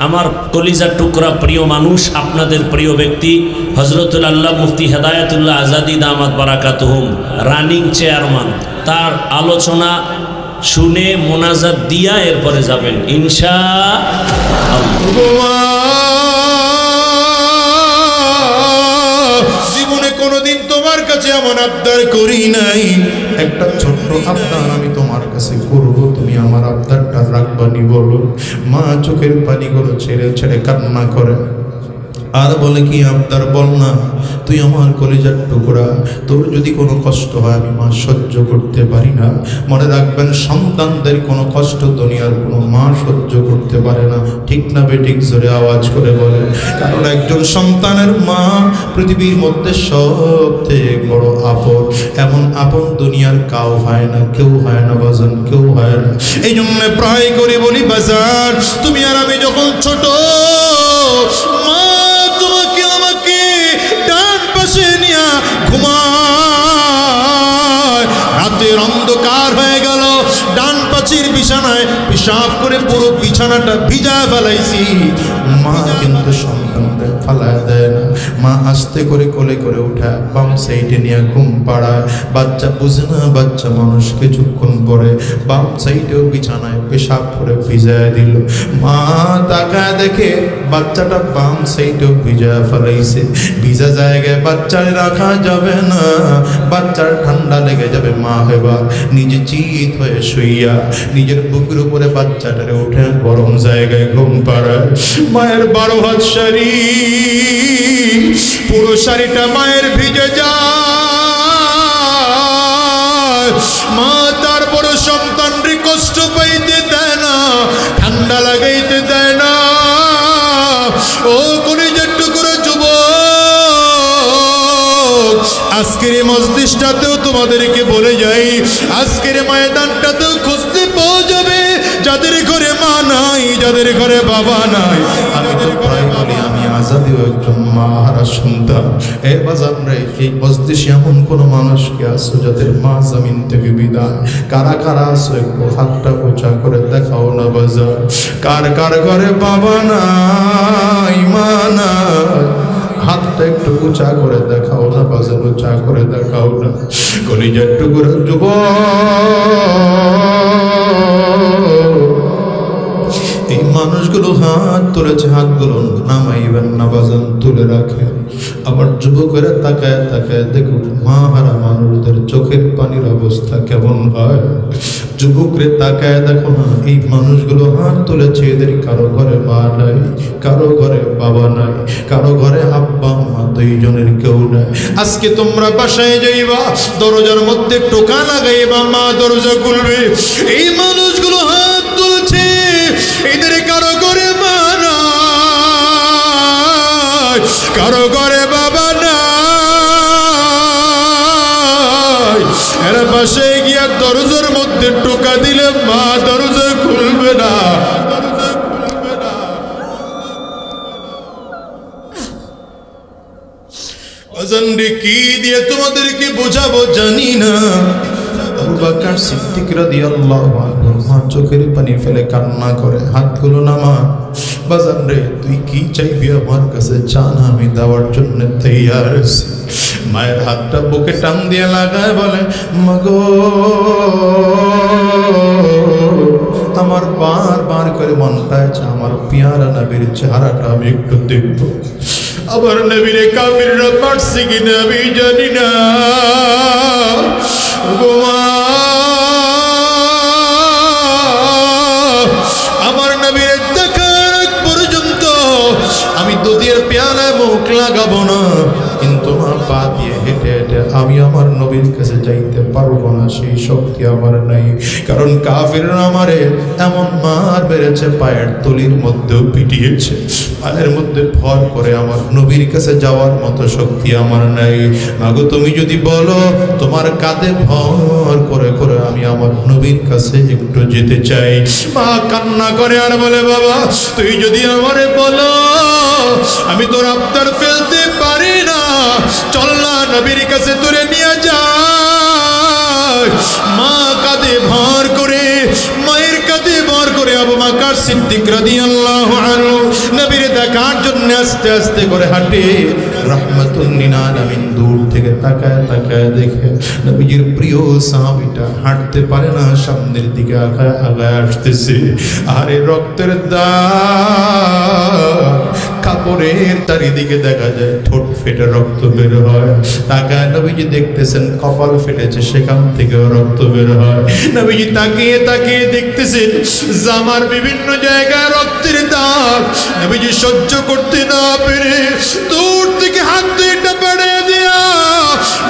আমার কলিজার টুকরা প্রিয় মানুষ, আপনাদের প্রিয় ব্যক্তি হযরতুল আল্লাহ মুফতি হেদায়েতুল্লাহ আজাদি দামাত বারাকাতুহুম রানিং চেয়ারম্যান, তার আলোচনা শুনে মোনাজাত দিয়া এরপরে যাবেন ইনশাআল্লাহ। জীবনে কোনোদিন তোমার কাছে এমন আবদার করি নাই, একটা ছোট্ট আবদার আমি তোমার কাছে করব, তুমি আমার আবদারটা রাখবানি বলো। মা চোখের পানিগুলো ছেড়ে ছেড়ে কান্না করে আর বলে, কি আবদার বল না, তুই আমার কলিজার টুকরা, তোর যদি কোনো কষ্ট হয় আমি মা সহ্য করতে পারি না। মনে রাখবেন, সন্তানদের কোনো কষ্ট দুনিয়ার কোনো মা সহ্য করতে পারে না, ঠিক না বেঠিক? জোরে আওয়াজ করে বলে। কারণ একজন সন্তানের মা পৃথিবীর মধ্যে সবথেকে বড় আপন, এমন আপন দুনিয়ার কাউ হয় না, কেউ হয় না বাজান, কেউ হয় না। এই জন্য প্রায় করে বলি বাজার, তুমি আর আমি যখন ছোট, মা তোমাকে আমাকে ডান পাশে নিয়ে ঘুমায়, রাতের অন্ধকার হয়ে গেল, ডান পাশের বিছানায় পেশাব করে পুরো বিছানাটা ভিজা ফেলাইছি। মা কিন্তু সন্তানদের ফালায় দেয় না, মা আস্তে করে কোলে করে উঠায়, বাম সাইডে নিয়ে ঘুম পাড়ায়। বাচ্চা বুঝে না, বাচ্চা মানুষ কিছুক্ষণ পরে বাম সাইডেও বিছানায় পেশাব করে ভিজায় দিল। মা তাকায় দেখে বাচ্চাটা বাম সাইডেও ভিজা ফেলাইছে। ভিজা জায়গায় বাচ্চারে রাখা যাবে না, বাচ্চার ঠান্ডা লেগে যাবে। মা এবার নিজে চিত হয়ে শুইয়া নিজের বুকের উপরে বাচ্চাটারে উঠে গরম জায়গায় ঘুম পাড়ায়। মায়ের 12 হাত শাড়ি, পুরো শাড়িটা মায়ের ভিজে যায়। মা তারপর সন্তানরে কষ্ট পাইতে দেয় না, ঠান্ডা লাগাইতে দেয় না। ও কলিজার টুকরা যুবক, আজকের এই মজলিসটাতেও তোমাদেরকে বলে যাই, আজকের ময়দানটাতেও খুঁজতে পাওয়া যাবে যাদের ঘরে মা নাই, যাদের ঘরে বাবা নাই। আমি তো প্রায় বলি, আমি আজাদিও একজন মা হারা সন্তান। এই বাজান রে, এই মজলিসে এমন কোনো মানুষকে আসো যাদের মা জমিন থেকে বিদায়? কারা কারা আসো একটু হাতটা উঁচা করে দেখাও না বাজার। কার কার ঘরে বাবা নাই, মা নাই? হাতটা একটু উঁচা করে দেখাও না বাজার, উঁচা করে দেখাও না। কলিজার টুকরা যুবক, এই মানুষগুলো হাত তুলেছে, হাতগুলো নামাইবেন না বাজান, তুলে রাখেন। আবার যুবকেরা তাকায় তাকায় দেখুন মা হারা মানুষদের চোখের পানির অবস্থা কেমন হয়। যুবকরে তাকায় দেখো না, এই মানুষগুলো হাত তুলেছে, এদের কারো ঘরে মা নাই, কারো ঘরে বাবা নাই, কারো ঘরে আব্বা মা দুইজনের কেউ নাই। আজকে তোমরা বাসায় যাইবা, দরজার মধ্যে টোকা লাগাইবা, মা দরজা খুলবে, এই মানুষগুলো হাত তুলেছে, এদের কারো ঘরে মা নাই, কারো ঘরে বাবা নাই। এর পাশে গিয়া দরজার মধ্যে টোকা দিলে মা দরজা খুলবে না। কি দিয়ে তোমাদেরকে বোঝাবো জানি না। আবু বকর সিদ্দিক রাদিয়াল্লাহু আনহু মা চোখের পানি ফেলে কান্না করে, হাতগুলো নামা। বাজান রে, তুই কি চাইবি আমার কাছে, জানা আমি দেওয়ার জন্য তৈয়ার আছি। মায়ের হাতটা বুকে টান দিয়ে লাগায় বলে, মাগো আমার বারবার করে মনটা চায় আমার পিয়ারা নবীর চেহারাটা আমি একটু দেখব। আবার নবীরে কাফিররা মারছে কিনা আমি জানি না। আমার নবীর দেখার আগ পর্যন্ত আমি দুধের পেয়ালায় মুখ লাগাবো না, কিন্তু মা পা দিয়ে হেঁটে হেঁটে আমি আমার নবীর কাছে যাইতে পারবো না, সেই শক্তি আমার নাই। কারণ কাফিররা আমারে এমন মার বেড়েছে, পায়ের তলির মধ্যেও পিটিয়েছে, পায়ের মধ্যে ভর করে আমার নবীর কাছে যাওয়ার মতো শক্তি আমার নাই। মাগো তুমি যদি বলো, তোমার কাঁধে ভর করে করে আমি আমার নবীর কাছে একটু যেতে চাই। মা কান্না করে আর বলে, বাবা তুই যদি আমারে বলো, আমি তোর আবদার ফেলতে পারি না, চল না নবীর কাছে তোরে নিয়ে যায়। মা কাঁধে ভর করে, মায়ের কাঁধে ভর করে আবু বকর সিদ্দিক রাদিয়াল্লাহু আনহু সামনে আস্তে আস্তে করে হাঁটে। রাহমাতুল লিল আলামিন দূর থেকে তাকায় তাকায় দেখে নবীজির প্রিয় সাহাবীটা হাঁটতে পারে না, সামনের দিকে আগায় আগায় আসতেছে। আরে রক্তের দাগ, কাপড়ের চারিদিকে দেখা যায় ঠোঁট ফেটে রক্ত বের হয়। তাকায় নবীজি দেখতেছেন কপাল ফেটেছে, সেখান থেকেও রক্ত বের হয়। নবীজি তাকিয়ে তাকিয়ে দেখতেছেন জামার বিভিন্ন জায়গায় রক্তের দাগ। নবীজি সহ্য করতে না পেরে দূর থেকে হাত দুইটা বাড়িয়ে দিয়া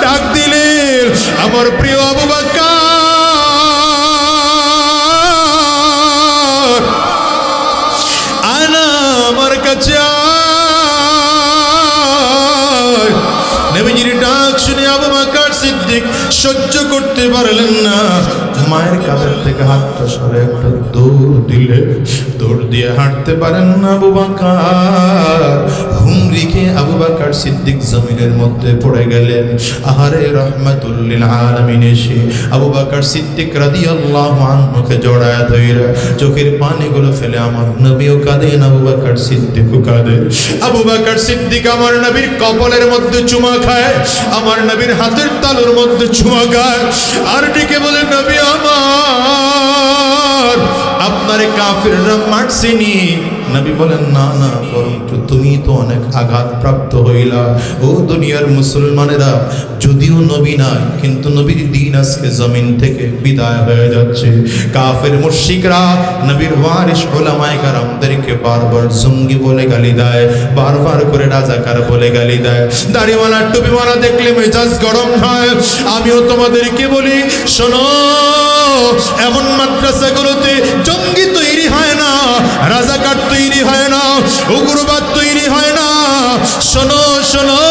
ডাক দিলেন, আমার প্রিয় আবু বকর, আনা আমার কাছে আয়। নবীজির ডাক শুনে আবু বকর সিদ্দিক সহ্য করতে পারলেন না, মায়ের কাঁধের থেকে হাতটা সরে একটা দৌড় দিলে। দৌড় দিয়ে হাঁটতে পারেন না আবু বকর, হুমড়ি খেয়ে আবু বকর সিদ্দিক জমিনের মধ্যে পড়ে গেলেন। আহারে রাহমাতুল লিল আলামিন এসে আবু বকর সিদ্দিক রাদিয়াল্লাহু আনহুকে জড়ায় ধরে চোখের পানিগুলো ফেলে আমার নবীও কাঁদেন, আবু বকর সিদ্দিকও কাঁদেন। আবু বকর সিদ্দিক আমার নবীর কপালের মধ্যে চুমা খায়, আমার নবীর হাতের তালুর মধ্যে চুমা খায়, আর ডেকে বলে, নবী আমার, আপনার কাফিররা মারছেনি। নবী বলেন, না না, বরং তুমি তো অনেক আঘাত প্রাপ্ত হইলা। ও দুনিয়ার মুসলমানেরা, যদিও নবী নাই, কিন্তু নবীর দিন আজকে জমিন থেকে বিদায় হয়ে যাচ্ছে। কাফের মুশরিকরা নবীর ওয়ারিস উলামায়ে কেরামদেরকে বারবার জঙ্গি বলে গালি দেয়, বারবার করে রাজাকার বলে গালি দেয়। দাড়িওয়ালা টুপিওয়ালা দেখলে মেজাজ গরম হয়। আমিও তোমাদেরকে বলি, শোনো, এমন মাদ্রাসাগুলোতে জঙ্গি তৈরি হয় না, রাজাকার তৈরি হয় না, উগ্রবাদ তৈরি হয় না। শোনো শোনো,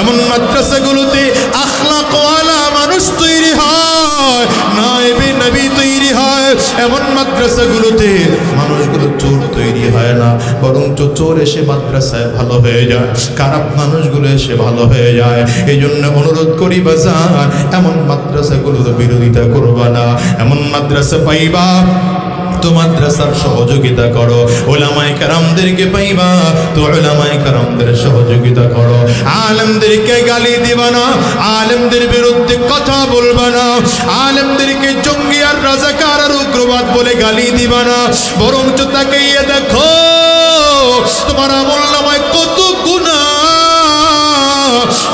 এমন মাদ্রাসাগুলোতে আখলাকওয়ালা মানুষ তৈরি হয়, নায়েবে নবী তৈরি হয়। এমন মাদ্রাসাগুলোতে মানুষগুলো চোর তৈরি হয় না, বরং চোর এসে মাদ্রাসায় ভালো হয়ে যায়, খারাপ মানুষগুলো এসে ভালো হয়ে যায়। এই জন্য অনুরোধ করি বাজার, এমন মাদ্রাসাগুলোর বিরোধিতা করবা না। এমন মাদ্রাসা পাইবা তো মাদ্রাসার সহযোগিতা করো, উলামায়ে কেরামদেরকে পাইবা তো উলামায়ে কেরামদের সহযোগিতা করো। আলেমদেরকে গালি দিবা না, আলেমদের বিরুদ্ধে কথা বলবা না, আলেমদেরকে জঙ্গি আর রাজাকার আর উগ্রবাদ বলে গালি দিবা না, বরঞ্চ তাকাইয়া দেখো তোমার আমলনামায় কত গুনাহ।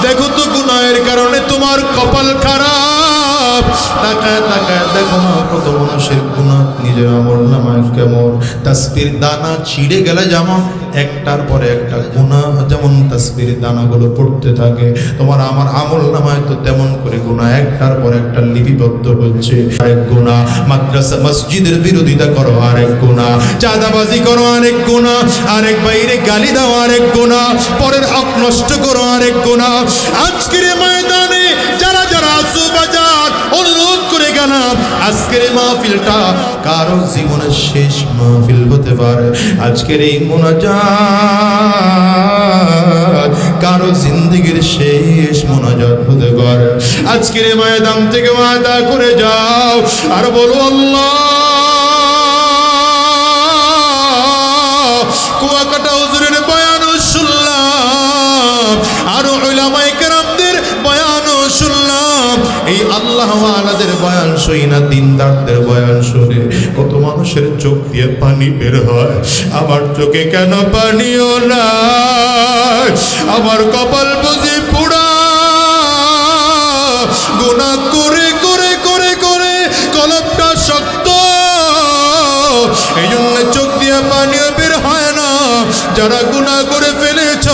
দেখো তো গুনাহের কারণে তোমার কপাল খারাপ। তাকায় তাকায় দেখো না কত মানুষের গুনাহ নিজের আমলনামায় কেমন। তাসবির দানা ছিঁড়ে গেলে যেমন একটার পরে একটা গুনাহ যেমন তাসবির দানাগুলো পড়তে থাকে, তোমার আমার আমলনামায় তো তেমন করে গুনাহ একটার পর একটা লিপিবদ্ধ হচ্ছে। আরেক গুনাহ, মাদ্রাসা মসজিদের বিরোধিতা করো আরেক গুনাহ, চাঁদাবাজি করো আরেক গুনাহ, আরেক বাইরে গালি দাও আরেক গুনাহ, পরের হক নষ্ট করো আরেক গুনাহ। আজকের ময়দানে যারা যারা আসো বাজার, অনুরোধ করে গেলাম, আজকের এই মাহফিলটা কারো জীবনের শেষ মাহফিল হতে পারে। আজকের এই মুনাজাত কারো জিন্দেগির শেষ মুনাজাত হতে পারে। আজকের এই ময়দান থেকে ওয়াদা করে যাও আর বলো, আল্লাহ, কুয়াকাটা হুজুরের বয়ানও শুনলাম, আর উলামায়ে কেরামদের বয়ানও শুনলাম। এই আল্লাহ ওয়ালাদের বয়ান শুনি না, দিনদারদের বয়ান শুনে কত মানুষের চোখ দিয়ে পানি বের হয়। আমার চোখে কেন পানিও না? আমার কপাল বুঝি পুরা, গুনাহ করে করে করে করে কলবটা শক্ত, এই জন্য চোখ দিয়ে পানিও বের হয় না। যারা গুনাহ করে ফেলেছ,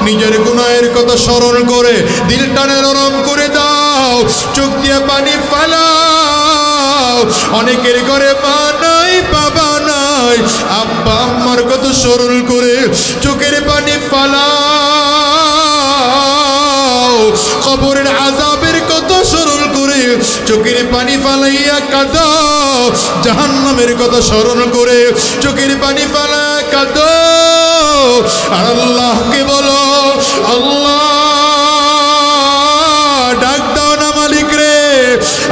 নিজের গুনাহের কথা স্মরণ করে দিলটানে নরম করে দাও, চোখ দিয়ে পানি ফালাও। অনেকের ঘরে মা নাই, বাবা নাই, আব্বা আম্মার কথা স্মরণ করে চোখের পানি ফালাও। কবরের আযাবের কথা স্মরণ করে চোখের পানি ফালাইয়া কাঁদাও। জাহান্নামের কথা স্মরণ করে চোখের পানি ফালাইয়া কাঁদাও। আর আল্লাহকে বলো, আল্লাহ, ডাক দাও না মালিক রে,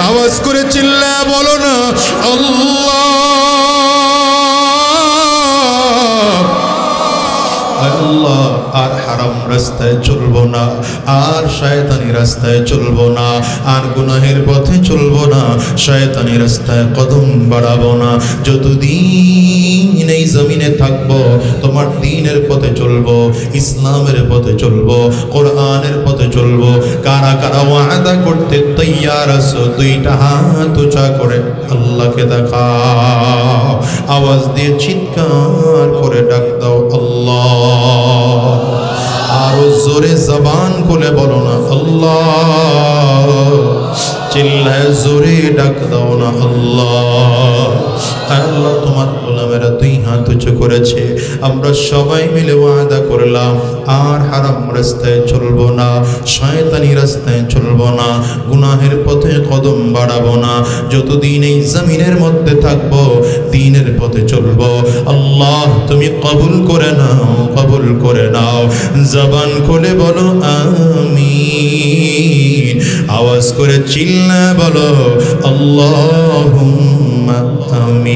আওয়াজ করে চিল্লায়া বলো না, আল্লাহ আল্লাহ আর হারাম রাস্তায় চলবো না, আর শয়তানি রাস্তায় চলবো না, আর গুনাহের পথে চলবো না, শয়তানি রাস্তায় কদম বাড়াবো না। যতদিন এই জমিনে থাকবো তোমার দ্বীনের পথে চলবো, ইসলামের পথে চলবো, কোরআনের পথে চলবো। কারা কারা ওয়াদা করতে তৈয়ার আছো? দুইটা হাত উঁচা করে আল্লাহকে দেখাও, আওয়াজ দিয়ে চিৎকার করে ডাক দাও আল্লাহ। আরো জোরে জবান খুলে বলো না আল্লাহ, চিল্লায় জোরে ডাক দাও না আল্লাহ। আল্লাহ তোমার গোলামেরা দুই হাত উঁচু করেছে, আমরা সবাই মিলে ওয়াদা করলাম আর হারাম রাস্তায় চলবো না, শয়তানি রাস্তায় চলবো না, গুনাহের পথে কদম বাড়াবো না। যতদিন এই জমিনের মধ্যে থাকবো দ্বীনের পথে চলবো। আল্লাহ তুমি কবুল করে নাও, কবুল করে নাও। জবান খুলে বলো আমিন, আওয়াজ করে চিল্লা বলো আল্লাহুম্মা আমিন।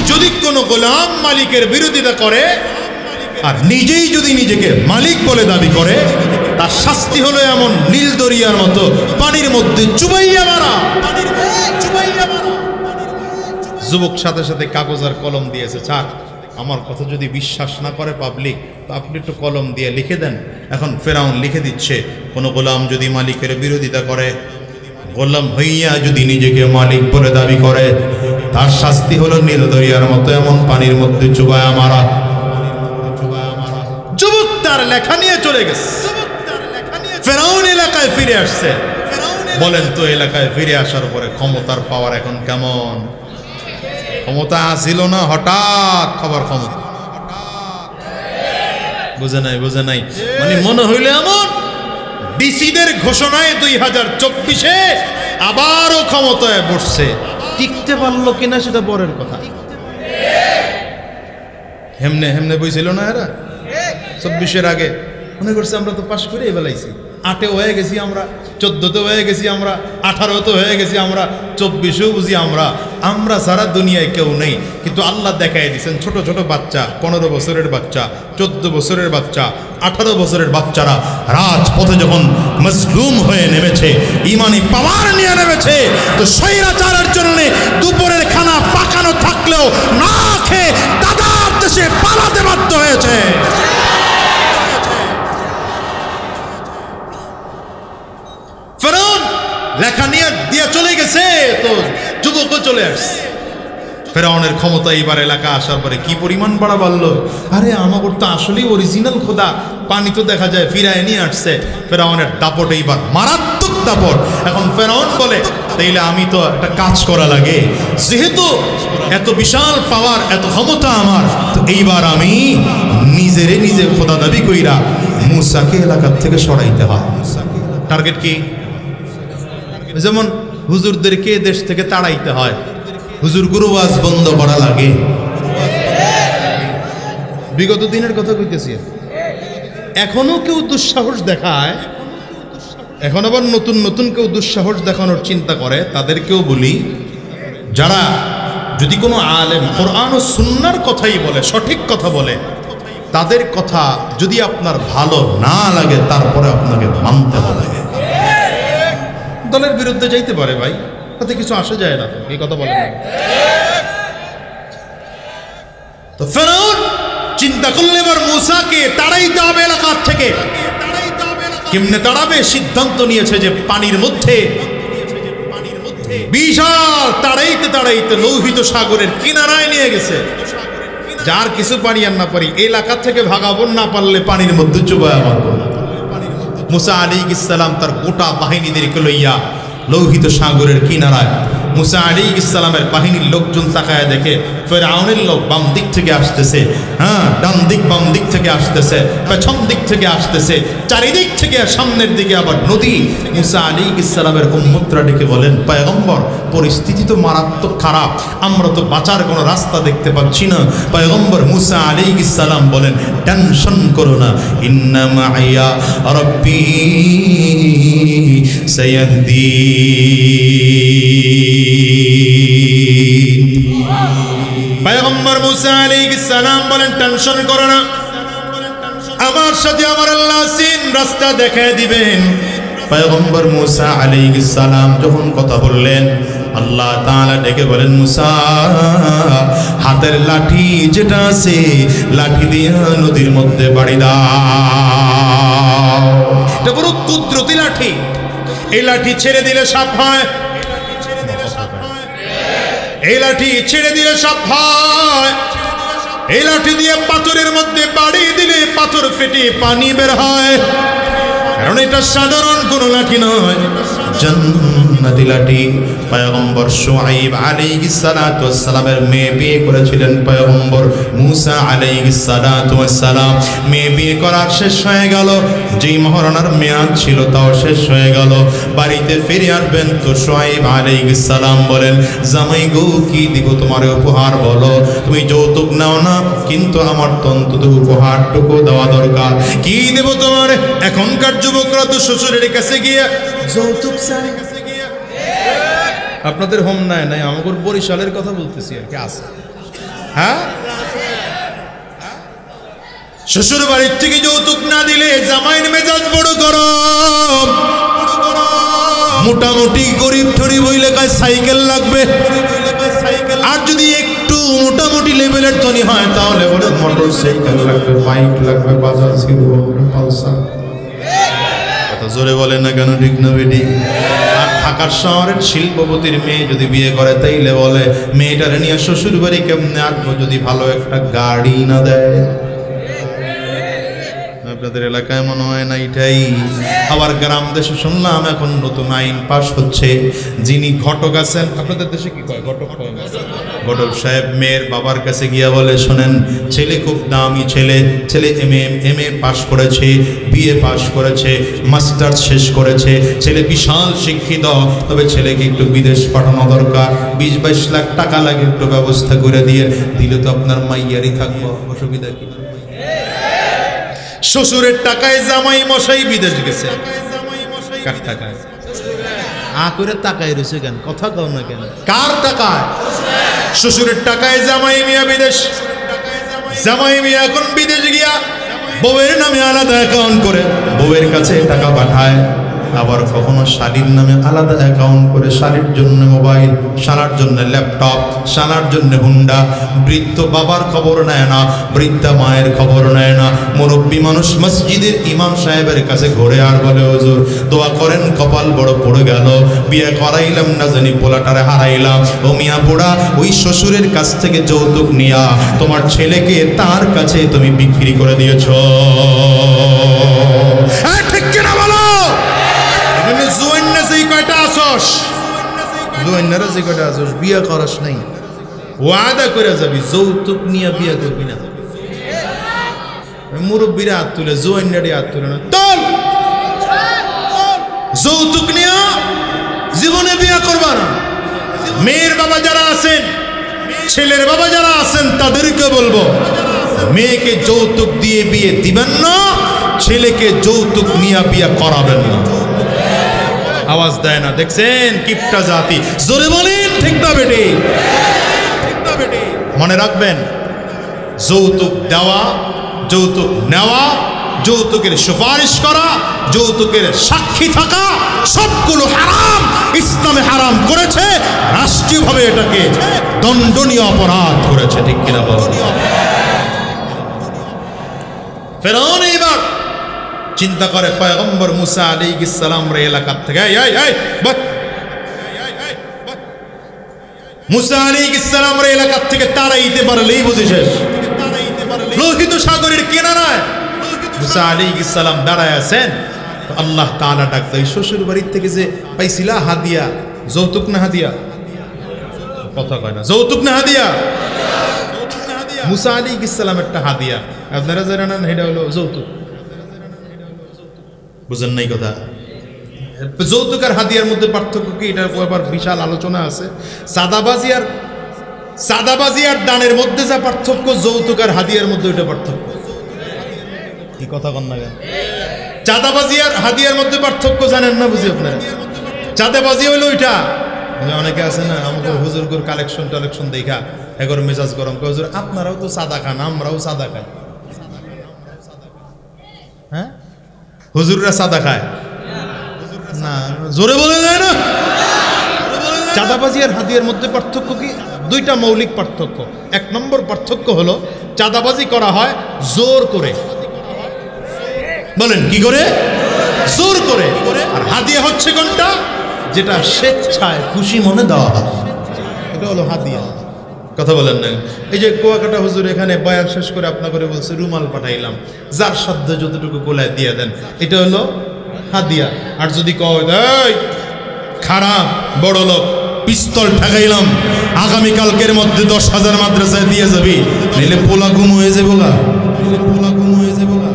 যদি কোনো গোলাম মালিকের বিরোধিতা করে আর নিজেই যদি নিজেকে মালিক বলে দাবি করে, তার শাস্তি হলো এমন নীল দরিয়ার মতো পানির মধ্যে চুবাইয়া মারা। যুবক সাথে সাথে কাগজ আর কলম দিয়েছে, স্যার আমার কথা যদি বিশ্বাস না করে পাবলিক, তো আপনি একটু কলম দিয়ে লিখে দেন। এখন ফেরাউন লিখে দিচ্ছে, কোনো গোলাম যদি মালিকের বিরোধিতা করে, গোলাম হইয়া যদি নিজেকে মালিক বলে দাবি করে, তার শাস্তি হলো নীল দরিয়ার মতো এমন পানির মধ্যে চুবায়া মারা। যুবক তার লেখা নিয়ে চলে গেছে, ফেরাউন এলাকায় ফিরে আসছে। বলেন তো এলাকায় ফিরে আসার পরে ক্ষমতার পাওয়ার এখন কেমন? ক্ষমতা ছিল না, হঠাৎ খবর ক্ষমতা। বুঝে নাই, বুঝে নাই, মানে মনে হইলে এমন ডিসিদের ঘোষণায় 2024-এ আবারও ক্ষমতায় বসছে। টিকতে পারলো কিনা সেটা পরের কথা। হেমনে হেমনে বইছিল না এরা 24-এর আগে, মনে করছে আমরা তো পাশ করে বেলাইছি, 8-এ হয়ে গেছি আমরা, 14-তে হয়ে গেছি আমরা, 18-তে হয়ে গেছি আমরা, 24-এও বুঝি আমরা সারা দুনিয়ায় কেউ নেই। কিন্তু আল্লাহ দেখাই দিয়েছেন ছোট ছোট বাচ্চা, 15 বছরের বাচ্চা, 14 বছরের বাচ্চা, 18 বছরের বাচ্চারা রাজপথে যখন মজলুম হয়ে নেমেছে, ইমানি পাওয়ার নিয়ে নেমেছে, তো স্বৈরাচারের জন্য দুপুরের খানা পাকানো থাকলেও না খেয়ে দাদার দেশে পালাতে বাধ্য হয়েছে। ফেরাউন লেখা নিয়ে দিয়ে চলে গেছে, তো যুবকও চলে আসছে। ফেরাউনের ক্ষমতা এবার এলাকা আসার পরে কি পরিমাণ বাড়া বাড়লো। আরে আমাদের তো আসলেই অরিজিনাল খোদা, পানি তো দেখা যায় ফিরায় নিয়ে আসছে। ফেরাউনের দাপট এইবার মারাত্মক দাপট। এখন ফেরাউন বলে, তাইলে আমি তো একটা কাজ করা লাগে, যেহেতু এত বিশাল পাওয়ার, এত ক্ষমতা আমার, তো এইবার আমি নিজে খোদা দাবি কইরা মুসাকে এলাকার থেকে সরাইতে হয়। টার্গেট কি? যেমন হুজুরদেরকে দেশ থেকে তাড়াইতে হয়, হুজুর গুরুওয়াজ বন্ধ করা লাগে। বিগত দিনের কথা কইতেছি। এখনো কেউ দুঃসাহস দেখায়, এখন আবার নতুন নতুন কেউ দুঃসাহস দেখানোর চিন্তা করে। তাদেরকেও বলি, যারা যদি কোনো আলেম কোরআন ও সুন্নাহর কথাই বলে, সঠিক কথা বলে, তাদের কথা যদি আপনার ভালো না লাগে, তারপরে আপনাকে মানতে হবে। দলের বিরুদ্ধে যাইতে পারে ভাই, তাতে কিছু আসে যায় না, এই কথা বলে। তো ফেরাউন চিন্তা করলে এবার মুসাকে তাড়াইতে হবে এলাকার থেকে। কেমনে তাড়াবে? সিদ্ধান্ত নিয়েছে যে পানির মধ্যে বিশাল তাড়াইতে তাড়াইতে লোহিত সাগরের কিনারায় নিয়ে গেছে। যার কিছু পারি আর না পারি, এলাকা থেকে ভাগাবো, না পারলে পানির মধ্যে চুবায়া মারবো। মুসা আলাইহিস সালাম তার গোটা বাহিনীদেরকে লইয়া লোহিত সাগরের কিনারায়, মুসা আলাইহিস সালামের বাহিনীর লোকজন তাকায় দেখে ফেরাউনের লোক বাম দিক থেকে আসতেছে, ডান দিক বাম দিক থেকে আসতেছে, পেছন দিক থেকে আসতেছে, চারিদিক থেকে সামনের দিকে আবার নদী। মুসা আলাইহিস সালামের উম্মতরা ডেকে বলেন, পয়গম্বর পরিস্থিতি তো মারাত্মক খারাপ, আমরা তো বাঁচার কোনো রাস্তা দেখতে পাচ্ছি না। পয়গম্বর মুসা আলাইহিস সালাম বলেন, টেনশন করো না, ইন্না মাইয়া রাব্বি সায়াহদিন। পয়গম্বর মুসা আলাইহিস সালাম বলেন, টেনশন করো না, আমার সাথে আমার আল্লাহ আছেন, রাস্তা দেখায় দিবেন। পয়গম্বর মুসা আলাইহিস সালাম যখন কথা বললেন, আল্লাহ তাআলা ডেকে বলেন, মুসা হাতের লাঠি যেটা আছে লাঠি দিয়ে নদীর মধ্যে বাড়ি দাও। এটা বড় কুদরতি লাঠি, এই লাঠি ছেড়ে দিলে সাপ হয়, এই লাঠি ছেড়ে দিলে সাপ হয়, এই লাঠি দিয়ে পাথরের মধ্যে বাড়ি দিলে পাথর ফেটে পানি বের হয়, কারণ এটা সাধারণ কোনো লাঠি নয়, জান্নাতি লাঠি। পয়গম্বর শুআইব আলাইহিস সালাতু ওয়াস সালামের মেয়ে বিয়ে করেছিলেন পয়গম্বর মুসা আলাইহিস সালাতু ওয়াস সালাম। মেয়ে বিয়ে করা শেষ হয়ে গেল, যেই মহারণার মেয়াদ ছিল তাও শেষ হয়ে গেল। বাড়িতে ফিরে আসবেন তো শুআইব আলাইহিস সালাম বলেন, জামাই গো কি দিব তোমার উপহার বলো, তুমি যৌতুক নাও না, কিন্তু আমার তো অন্তত উপহারটুকু দেওয়া দরকার। কি দেব তোমার? এখনকার যুবকরা তো শ্বশুরের কাছে গিয়ে যৌতুক চায়। আপনাদের হোম নাই নাই, আমাদের বরিশালের কথা বলতেছি আর কি, আছে হ্যাঁ। শ্বশুর বাড়ির থেকে যৌতুক না দিলে জামাইয়ের মেজাজ বড় গরম। মোটামুটি গরিব ঠরি বইলে কাজ সাইকেল লাগবে, আর যদি একটু মোটামুটি লেভেলের ধনী হয় তাহলে বলে মোটর সাইকেল লাগবে, বাইক লাগবে, বাজাজ হিরো পালসার। কথা জোরে বলেন না কেন, ঠিক না বেটি? আর ঢাকার শহরের শিল্পপতির মেয়ে যদি বিয়ে করে তাইলে বলে মেয়েটারে নিয়ে শ্বশুর বাড়ি কেমনে আসবো যদি ভালো একটা গাড়ি না দেয়। আপনাদের এলাকায় মনে হয় না এটাই? আবার গ্রাম দেশে শুনলাম এখন নতুন আইন পাশ হচ্ছে, যিনি ঘটক আছেন, আপনাদের দেশে কি কয় ঘটক, ঘটক সাহেব মেয়ের বাবার কাছে গিয়া বলে, শোনেন ছেলে খুব দামি ছেলে, ছেলে এম এ পাশ করেছে, বিএ পাশ করেছে, মাস্টার্স শেষ করেছে, ছেলে বিশাল শিক্ষিত, তবে ছেলেকে একটু বিদেশ পাঠানো দরকার, 20-22 লাখ টাকা লাগে, একটু ব্যবস্থা করে দিয়ে দিলে তো আপনার মাইয়ারই থাকবো, অসুবিধা কি? শ্বশুরের টাকায় জামাই মশাই বিদেশ গেছে, কার টাকায়? করে তাকাই রয়েছে কেন, কথা কও না কেন? কার টাকায়? শ্বশুরের টাকায় জামাই মিয়া বিদেশ। জামাই মিয়া এখন বিদেশ গিয়া বউয়ের নামে আলাদা অ্যাকাউন্ট করে বউয়ের কাছে টাকা পাঠায়, আবার কখনো শালীর নামে আলাদা অ্যাকাউন্ট করে শালীর জন্য মোবাইল, শালার জন্য ল্যাপটপ, শালার জন্য হুন্ডা। বৃদ্ধ বাবার খবর নেয় না, বৃদ্ধা মায়ের খবর নেয় না। মুরব্বী মানুষ মসজিদের ইমাম সাহেবের কাছে ঘুরে আর বলে, হুজুর দোয়া করেন, কপাল বড় পড়ে গেল, বিয়ে করাইলাম না জানি পোলাটারে হারাইলাম। ও মিয়া বুড়া, ওই শ্বশুরের কাছ থেকে যৌতুক নিয়া তোমার ছেলেকে তার কাছে তুমি বিক্রি করে দিয়েছ, ঠিক কিনা বলো? বিয়ে করাস নাই, ওয়াদা করে যাবি যৌতুক নিয়ে বিয়ে করবি না। মুরব্বীরা হাত তুলে, জোয়ান্নারে হাত তুলে না, যৌতুক নিয়ে জীবনে বিয়ে করবা না। মেয়ের বাবা যারা আছেন, ছেলের বাবা যারা আছেন, তাদেরকে বলবো মেয়েকে যৌতুক দিয়ে বিয়ে দিবেন না, ছেলেকে যৌতুক নিয়ে বিয়ে করাবেন না। আওয়াজ দেয় না, দেখছেন কিপটা জাতি? জোরে বলেন ঠিক না বেটি? মনে রাখবেন, যৌতুক দেওয়া, যৌতুক নেওয়া, যৌতুকের সুপারিশ করা, যৌতুকের সাক্ষী থাকা, সবগুলো হারাম। ইসলামে হারাম করেছে, রাষ্ট্রীয়ভাবে এটাকে দণ্ডনীয় অপরাধ করেছে, ঠিক কিনা বলেন? ফেরাউন এবার চিন্তা করে পয়গম্বর মুসা আলাইহিস সালাম রে এলাকার থেকে মুসা আলাইহিস সালাম রে এলাকার থেকে তাড়াইতে পারলেই বুঝি শেষ। লোহিত সাগরের কিনারায় মুসা আলাইহিস সালাম দাঁড়ায় আছেন, আল্লাহ তাআলা ডাকতে, শ্বশুর বাড়ির থেকে যে পাইছিলা হাদিয়া, যৌতুক না হাদিয়া? কথা কয় না, যৌতুক না হাদিয়া? মুসা আলাইহিস সালাম একটা হাদিয়া, আপনারা জানেন এটা হলো যৌতুক। বুঝেন নাই কথা? যৌতুক আর হাদিয়ার মধ্যে পার্থক্য কি? এটার ব্যাপার বিশাল আলোচনা আছে। সাদাবাজি আর দানের মধ্যে যা পার্থক্য, যৌতুক আর হাদিয়ার মধ্যে ওইটা পার্থক্য। কি কথা কন না কেন? চাঁদাবাজি আর হাদিয়ার মধ্যে পার্থক্য জানেন না বুঝি আপনারা? চাঁদাবাজি হইলো ওইটা, অনেকে আছে না আমাদের হুজুরগুর কালেকশন দেখা এগোর মেজাজ গরম করে, হুজুর আপনারাও তো সাদা খান, আমরাও সাদা খাই। হ্যাঁ, হুজুররা সাদা খায় না, জোরে বলে যায় না। চাঁদাবাজি আর হাদিয়ার মধ্যে পার্থক্য কি? দুইটা মৌলিক পার্থক্য। এক নম্বর পার্থক্য হলো চাঁদাবাজি করা হয় জোর করে। বলেন কি করে? জোর করে। আর হাদিয়া হচ্ছে কোনটা? যেটা স্বেচ্ছায় খুশি মনে দেওয়া হয়, এটা হলো হাদিয়া। কথা বলেন না? এই যে কুয়াকাটা হুজুর এখানে বয়ান শেষ করে আপনা করে বলছে রুমাল পাঠাইলাম, যার সাধ্য যতটুকু কোলায় দিয়ে দেন, এটা হলো হাদিয়া। আর যদি কয় এই খারাপ বড় লোক, পিস্তল ঠেকাইলাম, আগামীকালকের মধ্যে 10,000 মাদ্রাসায় দিয়ে যাবি, নাইলে পোলা গুম হয়ে যাবো গা, পোলা গুম হয়ে যাবো গা।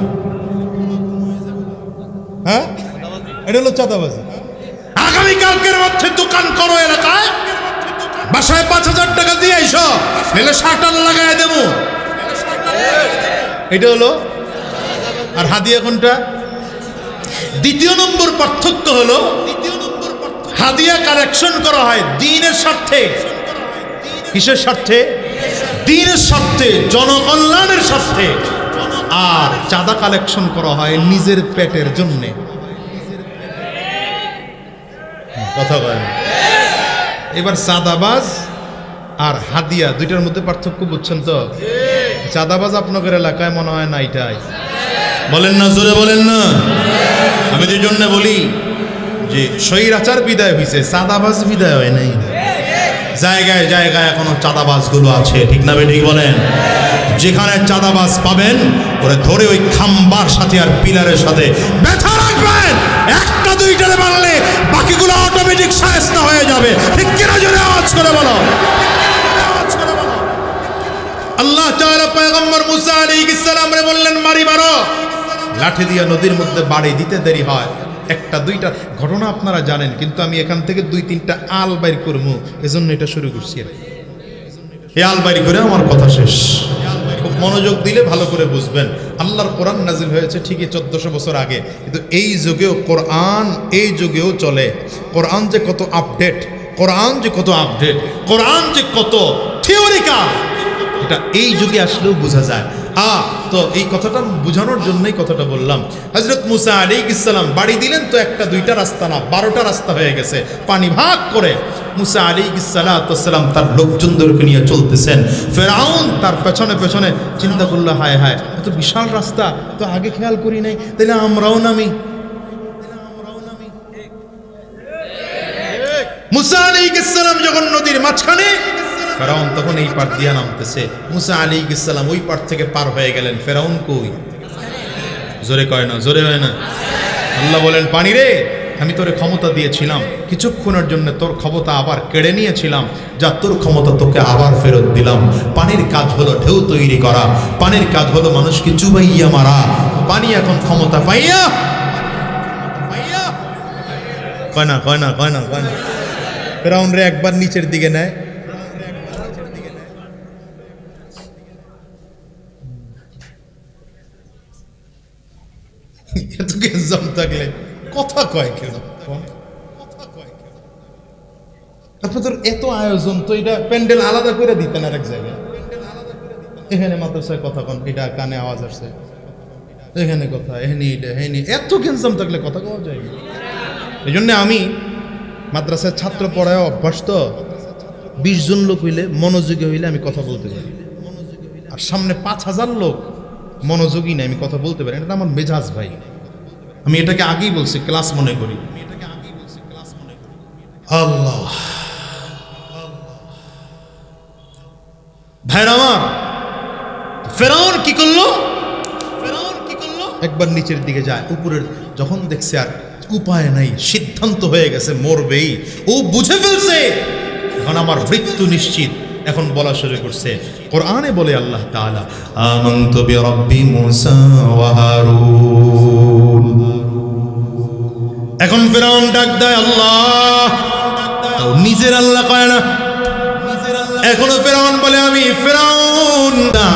হ্যাঁ, এটা হলো চাঁদাবাজি। আগামীকালকের মধ্যে দোকান করো এলাকায়, বাসায় 5,000 টাকা দিয়ে আইসো, নাইলে শাটার লাগায় দেবো, এটা হলো। আর হাদিয়া কোনটা? দ্বিতীয় নম্বর পার্থক্য হলো হাদিয়া কালেকশন করা হয় দ্বীনের স্বার্থে। কিসের স্বার্থে? দ্বীনের স্বার্থে, জনকল্যাণের স্বার্থে। আর চাঁদা কালেকশন করা হয় নিজের পেটের জন্যে। কথা বলেন। এবার চাঁদাবাজ আর হাদিয়া দুইটার মধ্যে পার্থক্য বুঝছেন তো? চাঁদাবাজ আপনাদের এলাকায় মনে হয় না, এটাই বলেন না, জোরে বলেন না। আমি দুই জন্য বলি যে স্বৈরাচার বিদায় হয়েছে, চাঁদাবাজ বিদায় হয় নাই। জায়গায় জায়গায় এখনো চাঁদাবাজ গুলো আছে, ঠিক না? ঠিক বলেন। যেখানে চাঁদাবাজ পাবেন ওরে ধরে ওই খাম্বার সাথে আর পিলারের সাথে ব্যথা রাখবেন। একটা দুইটারে মারলে বাকিগুলো অটোমেটিক শায়েস্তা হয়ে যাবে। ঠিক কিনা? জোরে আওয়াজ করে বলো। আল্লাহ তাআলা পয়গম্বর মুসা আলাইহিস সালাম রে বললেন মারি মারো। লাঠি দিয়ে নদীর মধ্যে বাড়ি দিতে দেরি হয়। একটা দুইটা ঘটনা আপনারা জানেন, কিন্তু আমি এখান থেকে 2-3টা আল বাইর করবো, এজন্য এটা শুরু করছি। এই আল বাইর করে আমার কথা শেষ। খুব মনোযোগ দিলে ভালো করে বুঝবেন। আল্লাহর কোরআন নাজিল হয়েছে ঠিকই 1400 বছর আগে, কিন্তু এই যুগেও কোরআন, এই যুগেও চলে। কোরআন যে কত আপডেট, কোরআন যে কত আপডেট, কোরআন যে কত থিওরিক্যাল, এটা এই যুগে আসলেও বোঝা যায়। তো এই কথাটা বোঝানোর জন্যই কথাটা বললাম। হযরত মুসা আলাইহিস সালাম বাড়ি দিলেন তো একটা দুইটা রাস্তা না, 12টা রাস্তা হয়ে গেছে, পানি ভাগ করে। মুসা আলাইহিস সালাম তার লোকজনদেরকে নিয়ে চলতেছেন। ফেরাউন তার পেছনে পেছনে চিন্তা করলো, হায় হায়, এত বিশাল রাস্তা তো আগে খেয়াল করি নাই, তাহলে আমরাও নামি। মুসা আলাইহিস সালাম যখন নদীর মাঝখানে, ফেরাউন তখন এই পার দিয়া নামতেছে। মুসা আলাইহিস সালাম ওই পার থেকে পার হয়ে গেলেন। ফেরাউন কই? জোরে কয় না, জোরে হয় না। আল্লাহ বলেন, পানি রে, আমি তোরে ক্ষমতা দিয়েছিলাম, কিছুক্ষণের জন্য তোর ক্ষমতা আবার কেড়ে নিয়েছিলাম, যা তোর ক্ষমতা তোকে আবার ফেরত দিলাম। পানির কাজ হলো ঢেউ তৈরি করা, পানির কাজ হলো মানুষকে চুবাইয়া মারা। পানি এখন ক্ষমতা পাইয়া, কয় না কয় না কয় না কয় না। ফেরাউন রে একবার নিচের দিকে নেয়, থাকলে কথা কয় কেন? আপনাদের এত আয়োজন, তো এটা প্যান্ডেল আলাদা করে দিতেন আর এক জায়গায়। এখানে মাদ্রাসায় কথা কন, এটা কানে আওয়াজ আসছে, এখানে কথা, এখানে এটা, এখানে এত গেঞ্জাম থাকলে কথা কওয়া যায়। এই জন্য আমি মাদ্রাসায় ছাত্র পড়ায় অভ্যাস তো, 20 জন লোক হইলে, মনোযোগী হইলে আমি কথা বলতে পারি। আর সামনে 5000 লোক মনোযোগী না, আমি কথা বলতে পারি। এটা আমার মেজাজ ভাই, আমি এটাকে আগেই বলছি, ক্লাস মনে করি। আল্লাহ ভাইরা আমার, ফেরাউন কি করলো? একবার নিচের দিকে যায়, উপরের যখন দেখছে আর উপায় নাই, সিদ্ধান্ত হয়ে গেছে মরবেই, ও বুঝে ফেলছে এখন আমার মৃত্যু নিশ্চিত। এখন বলা শুরু করছে। কোরআনে বলে আল্লাহ তাআলা, আমানতু বিরাব্বি মুসা ওয়া হারুন। এখন ফেরাউন ডাক দেয় আল্লাহ, নিজের আল্লাহ কয় না। এখনো ফেরাউন বলে আমি ফেরাউন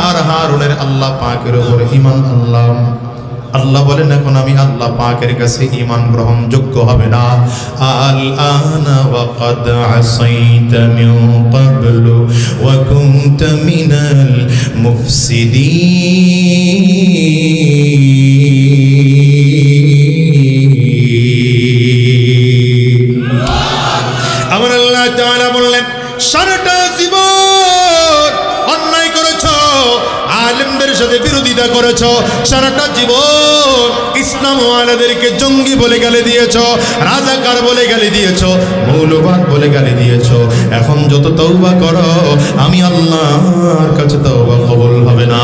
আর হারুনের আল্লাহ পাকের উপর ঈমান আনলাম। আল্লাহ বলেন এখন আমি আল্লাহ পাকের কাছে ঈমান গ্রহণযোগ্য হবে না। আল আনা ওয়া ক্বাদ আসাইতা মিন ক্বাবলু ওয়া কুনতা মিনাল মুফসিদিন। আমার আল্লাহ তাআলা বললেন সারাটা জীবন অন্যায় করেছো, আলেমদের সাথে বিরোধিতা করেছো, সারাটা জীবন ইসলাম ওয়ালাদেরকে জঙ্গি বলে গালি দিয়েছো, রাজাকার বলে গালি দিয়েছো, মৌলবাদ বলে গালি দিয়েছো। এখন যত তওবা করো আমি আল্লাহর কাছে তওবা কবুল হবে না।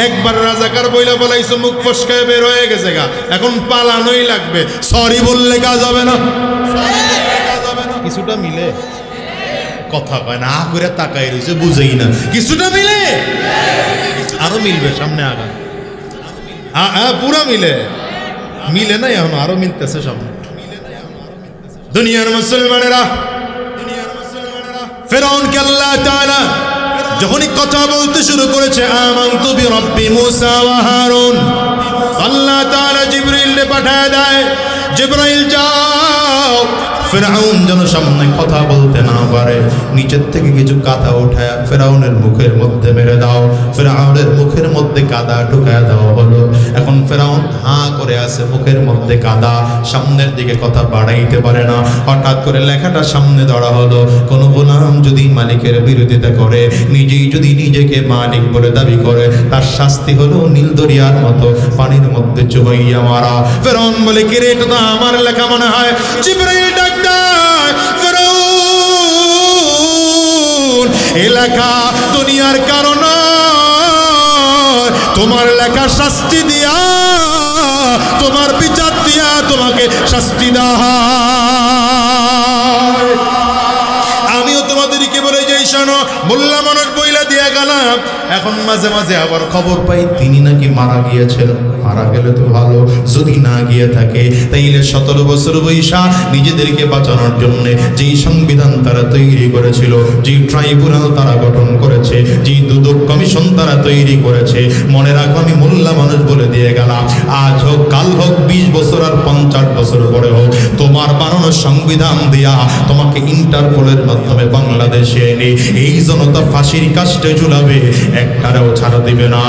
একবার রাজাকার বইলা বলাইছো, মুখ ফসকায় বের হয়ে গেছে গা, এখন পালানোই লাগবে। সরি বললে কাজ হবে না। কিছুটা মিলে কথা কয় না, করে তাকাই রয়েছে, বুঝেই না। কিছুটা মিলে, আরো মিলবে সামনে আগান। পুরা মিলে, মিলে নাই এখন, আরো মিলতেছে সামনে। দুনিয়ার মুসলমানেরা, ফিরআউনকে আল্লাহ তাআলা যখনই কথা বলতে শুরু করেছে, আমানতু বিরাব্বি মূসা ওয়া হারুন, আল্লাহ তাআলা জিবরাইলকে পাঠায় দেয়, জিবরাইল যাও ফিরআউন যেন সামনে কথা বলতে না পারে, নিচের থেকে কিছু কাদা উঠায় ফিরআউনের মুখের মধ্যে মেরে দাও। ফিরআউনের মুখের মধ্যে কাদা ঢুকায় দেওয়া হলো। এখন ফিরআউন হাঁ করে আছে, মুখের মধ্যে কাদা, সামনের দিকে কথা বাড়াইতে পারে না। হঠাৎ করে লেখাটা সামনে ধরা হলো, কোন গোলাম যদি মালিকের বিরোধিতা করে, নিজেই যদি নিজেকে মালিক বলে দাবি করে, তার শাস্তি হলো নীল দরিয়ার মতো পানির মধ্যে চুবাইয়া মারা। ফিরআউন বলে, কি রে, এটা তো আমার লেখা মনে হয়। জিবরাইল ডাক এলাকা দুনিয়ার কারণ, তোমার লেখা শাস্তি দিয়া, তোমার বিচার দিয়া তোমাকে শাস্তি দেওয়া। আমিও তোমাদেরকে বলে যাই, শোনো, মোল্লা মানুষ বইলা দিয়া গেলাম, এখন মাঝে মাঝে আবার খবর পাই তিনি নাকি মারা গিয়েছেন। মারা গেলে তো ভালো, যদি না গিয়ে থাকে তাইলে 17 বছর বয়সা নিজেদেরকে বাঁচানোর জন্য যেই সংবিধান তারা তৈরি করেছিল, যেই ট্রাইব্যুনাল তারা গঠন করেছে, যেই দুদক কমিশন তারা তৈরি করেছে, মনে রাখো আমি মোল্লা মানুষ বলে দিয়ে গেলাম, আজ হোক কাল হোক 20 বছর আর 50 বছর পরে হোক, তোমার বানানো সংবিধান দিয়া তোমাকে ইন্টারপোলের মাধ্যমে বাংলাদেশে এনে এই জনতা ফাঁসির কাস্টে ঝুলাবে, একটারেও ছাড়া দিবে না।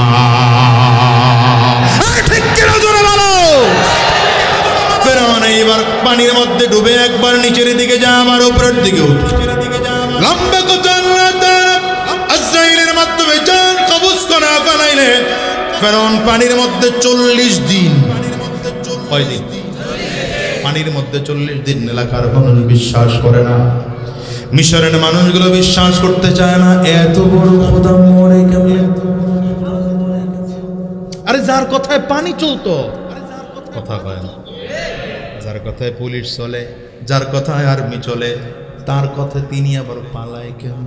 এবার পানির মধ্যে ডুবে একবার নিচের দিকে যা, আবার উপরের দিকে লম্বা কথা আল্লাহ তাআলা আজরাইলের মাধ্যমে জান কবজ করা ফেলাইলেন। ফেরাউন পানির মধ্যে 40 দিন, কয় দিন? পানির মধ্যে 40 দিন। এলাকার মানুষ বিশ্বাস করে না, মিশরের মানুষগুলো বিশ্বাস করতে চায় না। এত বড় খোদা মরে কেমনে? আরে যার কথায় পানি চলতো কথা কয় না, যার কথায় পুলিশ চলে, যার কথায় আর্মি চলে, তার কথায় তিনি আবার পালায় কেন?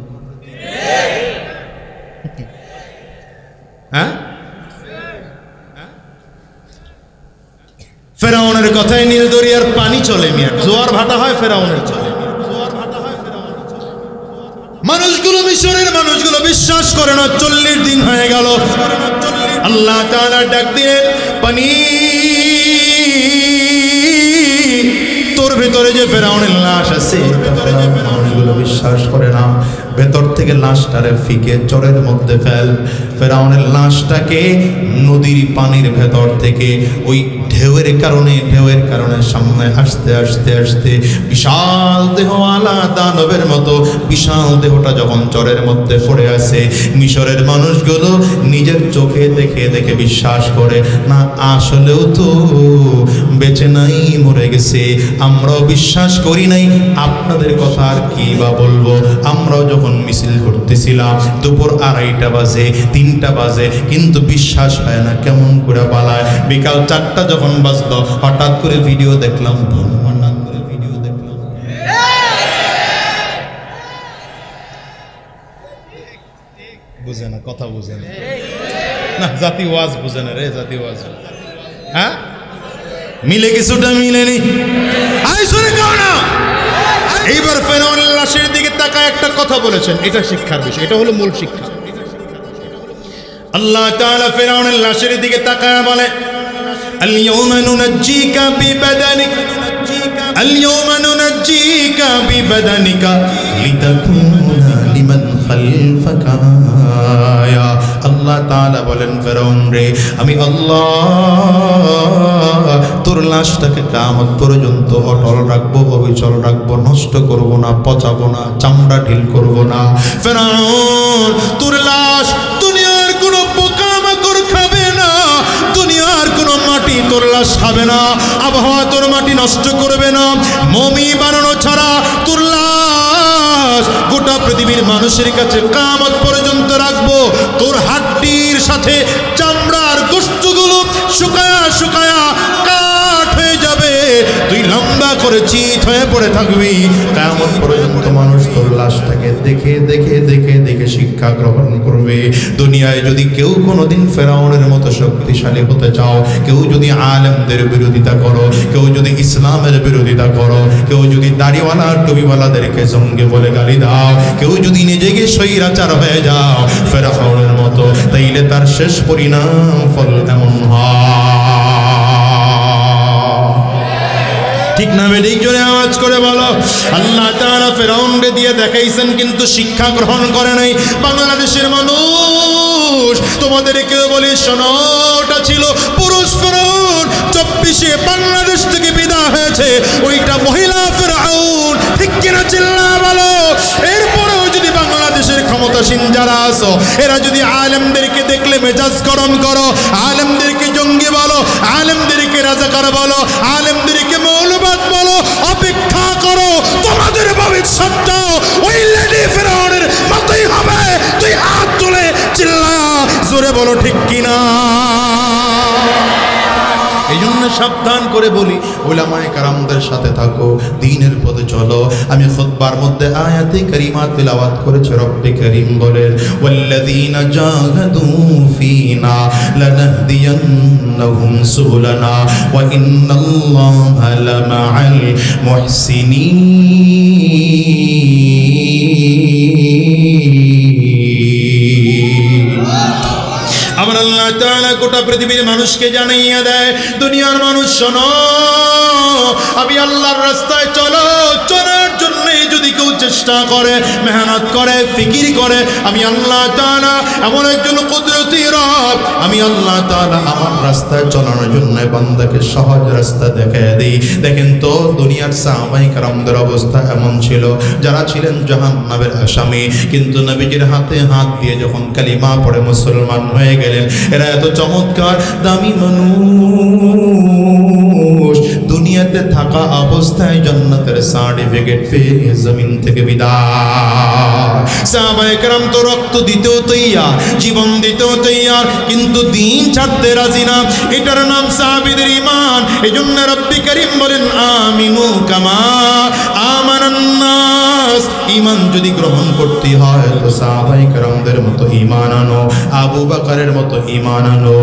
হ্যাঁ, ফেরাউনের কথায় নীল দরিয়ার পানি চলে, মিয়া জোয়ার ভাটা হয়, ফেরাউনের চলে। মানুষগুলো, মিশরের মানুষগুলো বিশ্বাস করে না। 40 দিন হয়ে গেল, আল্লাহ তাআলা ডাক দিলেন, পানি তোর ভেতরে যে ফেরাউনের লাশ আছে, মানুষগুলো বিশ্বাস করে না। ভেতর থেকে লাশটারে ফিকে চরের মধ্যে ফেল। ফেরাউনের লাশটাকে নদীর পানির ভেতর থেকে ওই ঢেউয়ের কারণে সামনে আসতে আসতে আসতে বিশাল দেহওয়ালা দানবের মতো বিশাল দেহটা যখন চরের মধ্যে পড়ে আছে, মিশরের মানুষগুলো নিজের চোখে দেখে দেখে বিশ্বাস করে না, আসলেও তো বেঁচে নাই, মরে গেছে। আমরাও বিশ্বাস করি নাই, আপনাদের কথা আর কি বা বলবো। আমরাও যখন মিছিল করতেছিলাম দুপুর 2:30 বাজে, 3টা বাজে, কিন্তু বিশ্বাস হয় না, কেমন করে পালায়। বিকাল 4টা যখন বাজলো, হঠাৎ করে ভিডিও দেখলাম, বুঝে না, কথা বুঝে না, জাতি ওয়াজ বুঝে না রে, জাতি ওয়াজ। হ্যাঁ, মিলে কিছুটা মিলেনি। এইবার ফেরাউনের লাশের দিকে তাকায় একটা কথা বলেছেন, এটা শিক্ষার বিষয়, এটা হলো মূল শিক্ষা। আল্লাহ তাআলা ফিরআউনের লাশের দিকে তাকায় বলে, আল-ইয়াওমা নুনাজ্জিকা বিবাদানিকা আল-ইয়াওমা নুনাজ্জিকা বিবাদানিকা লিতাকুনা লিমান খালফাকা আয়া। আল্লাহ তাআলা বলেন, ফিরআউন রে, আমি আল্লাহ তোর লাশটাকে কিয়ামত পর্যন্ত অটল রাখবো, অবিচল রাখবো, নষ্ট করব না, পচাবো না, চামড়া ঢিল করব না। ফিরআউন, তোর লাশ দুনিয়ার কোনো পোকামাকড় খাবে না, দুনিয়ার কোনো মাটি তোর লাশ খাবে না, আবহাওয়া তোর মাটি নষ্ট করবে না, মমি বানানো ছাড়া তোর লাশ গোটা পৃথিবীর মানুষের কাছে কিয়ামত পর্যন্ত রাখবো। তোর হাড্ডির সাথে চামড়ার গোশতগুলো শুকায়া শুকায়া কাঠ হয়ে যাবে, তুই লম্বা করে চিত হয়ে পড়ে থাকবি। কিয়ামত পর্যন্ত মানুষ তোর লাশটাকে দেখে দেখে দেখে দেখে শিক্ষা গ্রহণ করবে। দুনিয়ায় যদি কেউ কোনোদিন ফেরাউনের মতো শক্তিশালী হতে চাও, কেউ যদি আলেমদের বিরোধিতা করো, কেউ যদি ইসলামের বিরোধিতা করো, কেউ যদি দাড়িওয়ালা টুপিওয়ালাদেরকে জঙ্গে বলে গালি দাও, কেউ যদি নিজেকে স্বৈরাচার হয়ে যাও ফেরাউনের মতো, তাইলে তার শেষ পরিণাম ফল এমন হয়। ঠিক না বেঠিক? জোরে আওয়াজ করে বলো। আল্লাহ তাআলা ফিরআউনকে দিয়ে দেখাইছেন, কিন্তু শিক্ষা গ্রহণ করে নাই। বাংলাদেশের মানুষ তোমাদেরকে বলি, শোনো, ওটা ছিল পুরুষ ফিরআউন, 24-এ বাংলাদেশ থেকে বিদায় হয়েছে, ওইটা মহিলা ফিরআউন। ঠিক কিনা? চিল্লা বলো। এরপরেও যদি বাংলাদেশের ক্ষমতাসীন যারা আছো, এরা যদি আলেমদেরকে দেখলে মেজাজ গরম করো, আলেমদেরকে জঙ্গি বলো, আলেমদেরকে রাজাকার বলো, আলেমদেরকে মৌলবাদ বলো, অপেক্ষা করো, তোমাদের ভবিষ্যৎটা ওই লেডি ফিরআউনের মতোই হবে। তুই হাত তুলে চিল্লা জোরে বলো, ঠিক কিনা? এই জন্য সাবধান করে বলি, উলামায়ে কেরামদের সাথে থাকো, দ্বীনের পথে চলো। আমি খুতবার মধ্যে আয়াতে কারিমা তিলাওয়াত করেছি। রব্বে করিম বলেন, ওয়াল্লাযীনা জাহাদু ফীনা লানাহদিয়ান্নাহুম সুবুলানা ওয়া ইন্নাল্লাহা লামাআল মুহসিনিন। আমার আল্লাহ তাআলা গোটা পৃথিবীর মানুষকে জানাইয়া দেয়, দুনিয়ার মানুষ শোনো, আমি আল্লাহর রাস্তায় চলো, চলার জন্য যদি কেউ চেষ্টা করে, মেহনত করে, ফিকির করে, আমি আল্লাহ তাআলা এমন একজন কুদরতি রব, আমি আল্লাহ তাআলা আমার রাস্তায় চলানোর জন্য বান্দাকে সহজ রাস্তা দেখায় দিই। দেখেন তো, দুনিয়ার সাহাবায়ে কেরামদের অবস্থা এমন ছিল, যারা ছিলেন জাহান্নামের আসামি, কিন্তু নবীজির হাতে হাত দিয়ে যখন কালিমা পড়ে মুসলমান হয়ে গেলেন। এরা এত চমৎকার দামি মানুষ, দুনিয়াতে থাকা অবস্থায় জান্নাতের সার্টিফিকেট পেয়ে জমিন থেকে বিদায়। সাহাবায়ে কেরাম তো রক্ত দিতেও তৈয়ার, জীবন দিতেও তৈয়ার, কিন্তু দিন ছাড়তে রাজি না। এটার নাম সাহাবীদের ঈমান। এজন্য রব্বি করিম বলেন, আমিনু কামা আমানান নাস। ঈমান যদি গ্রহণ করতে হয় তো সাহাবায়ে কেরামদের মতো ঈমান আনো, আবু বকরের মতো ঈমান আনো,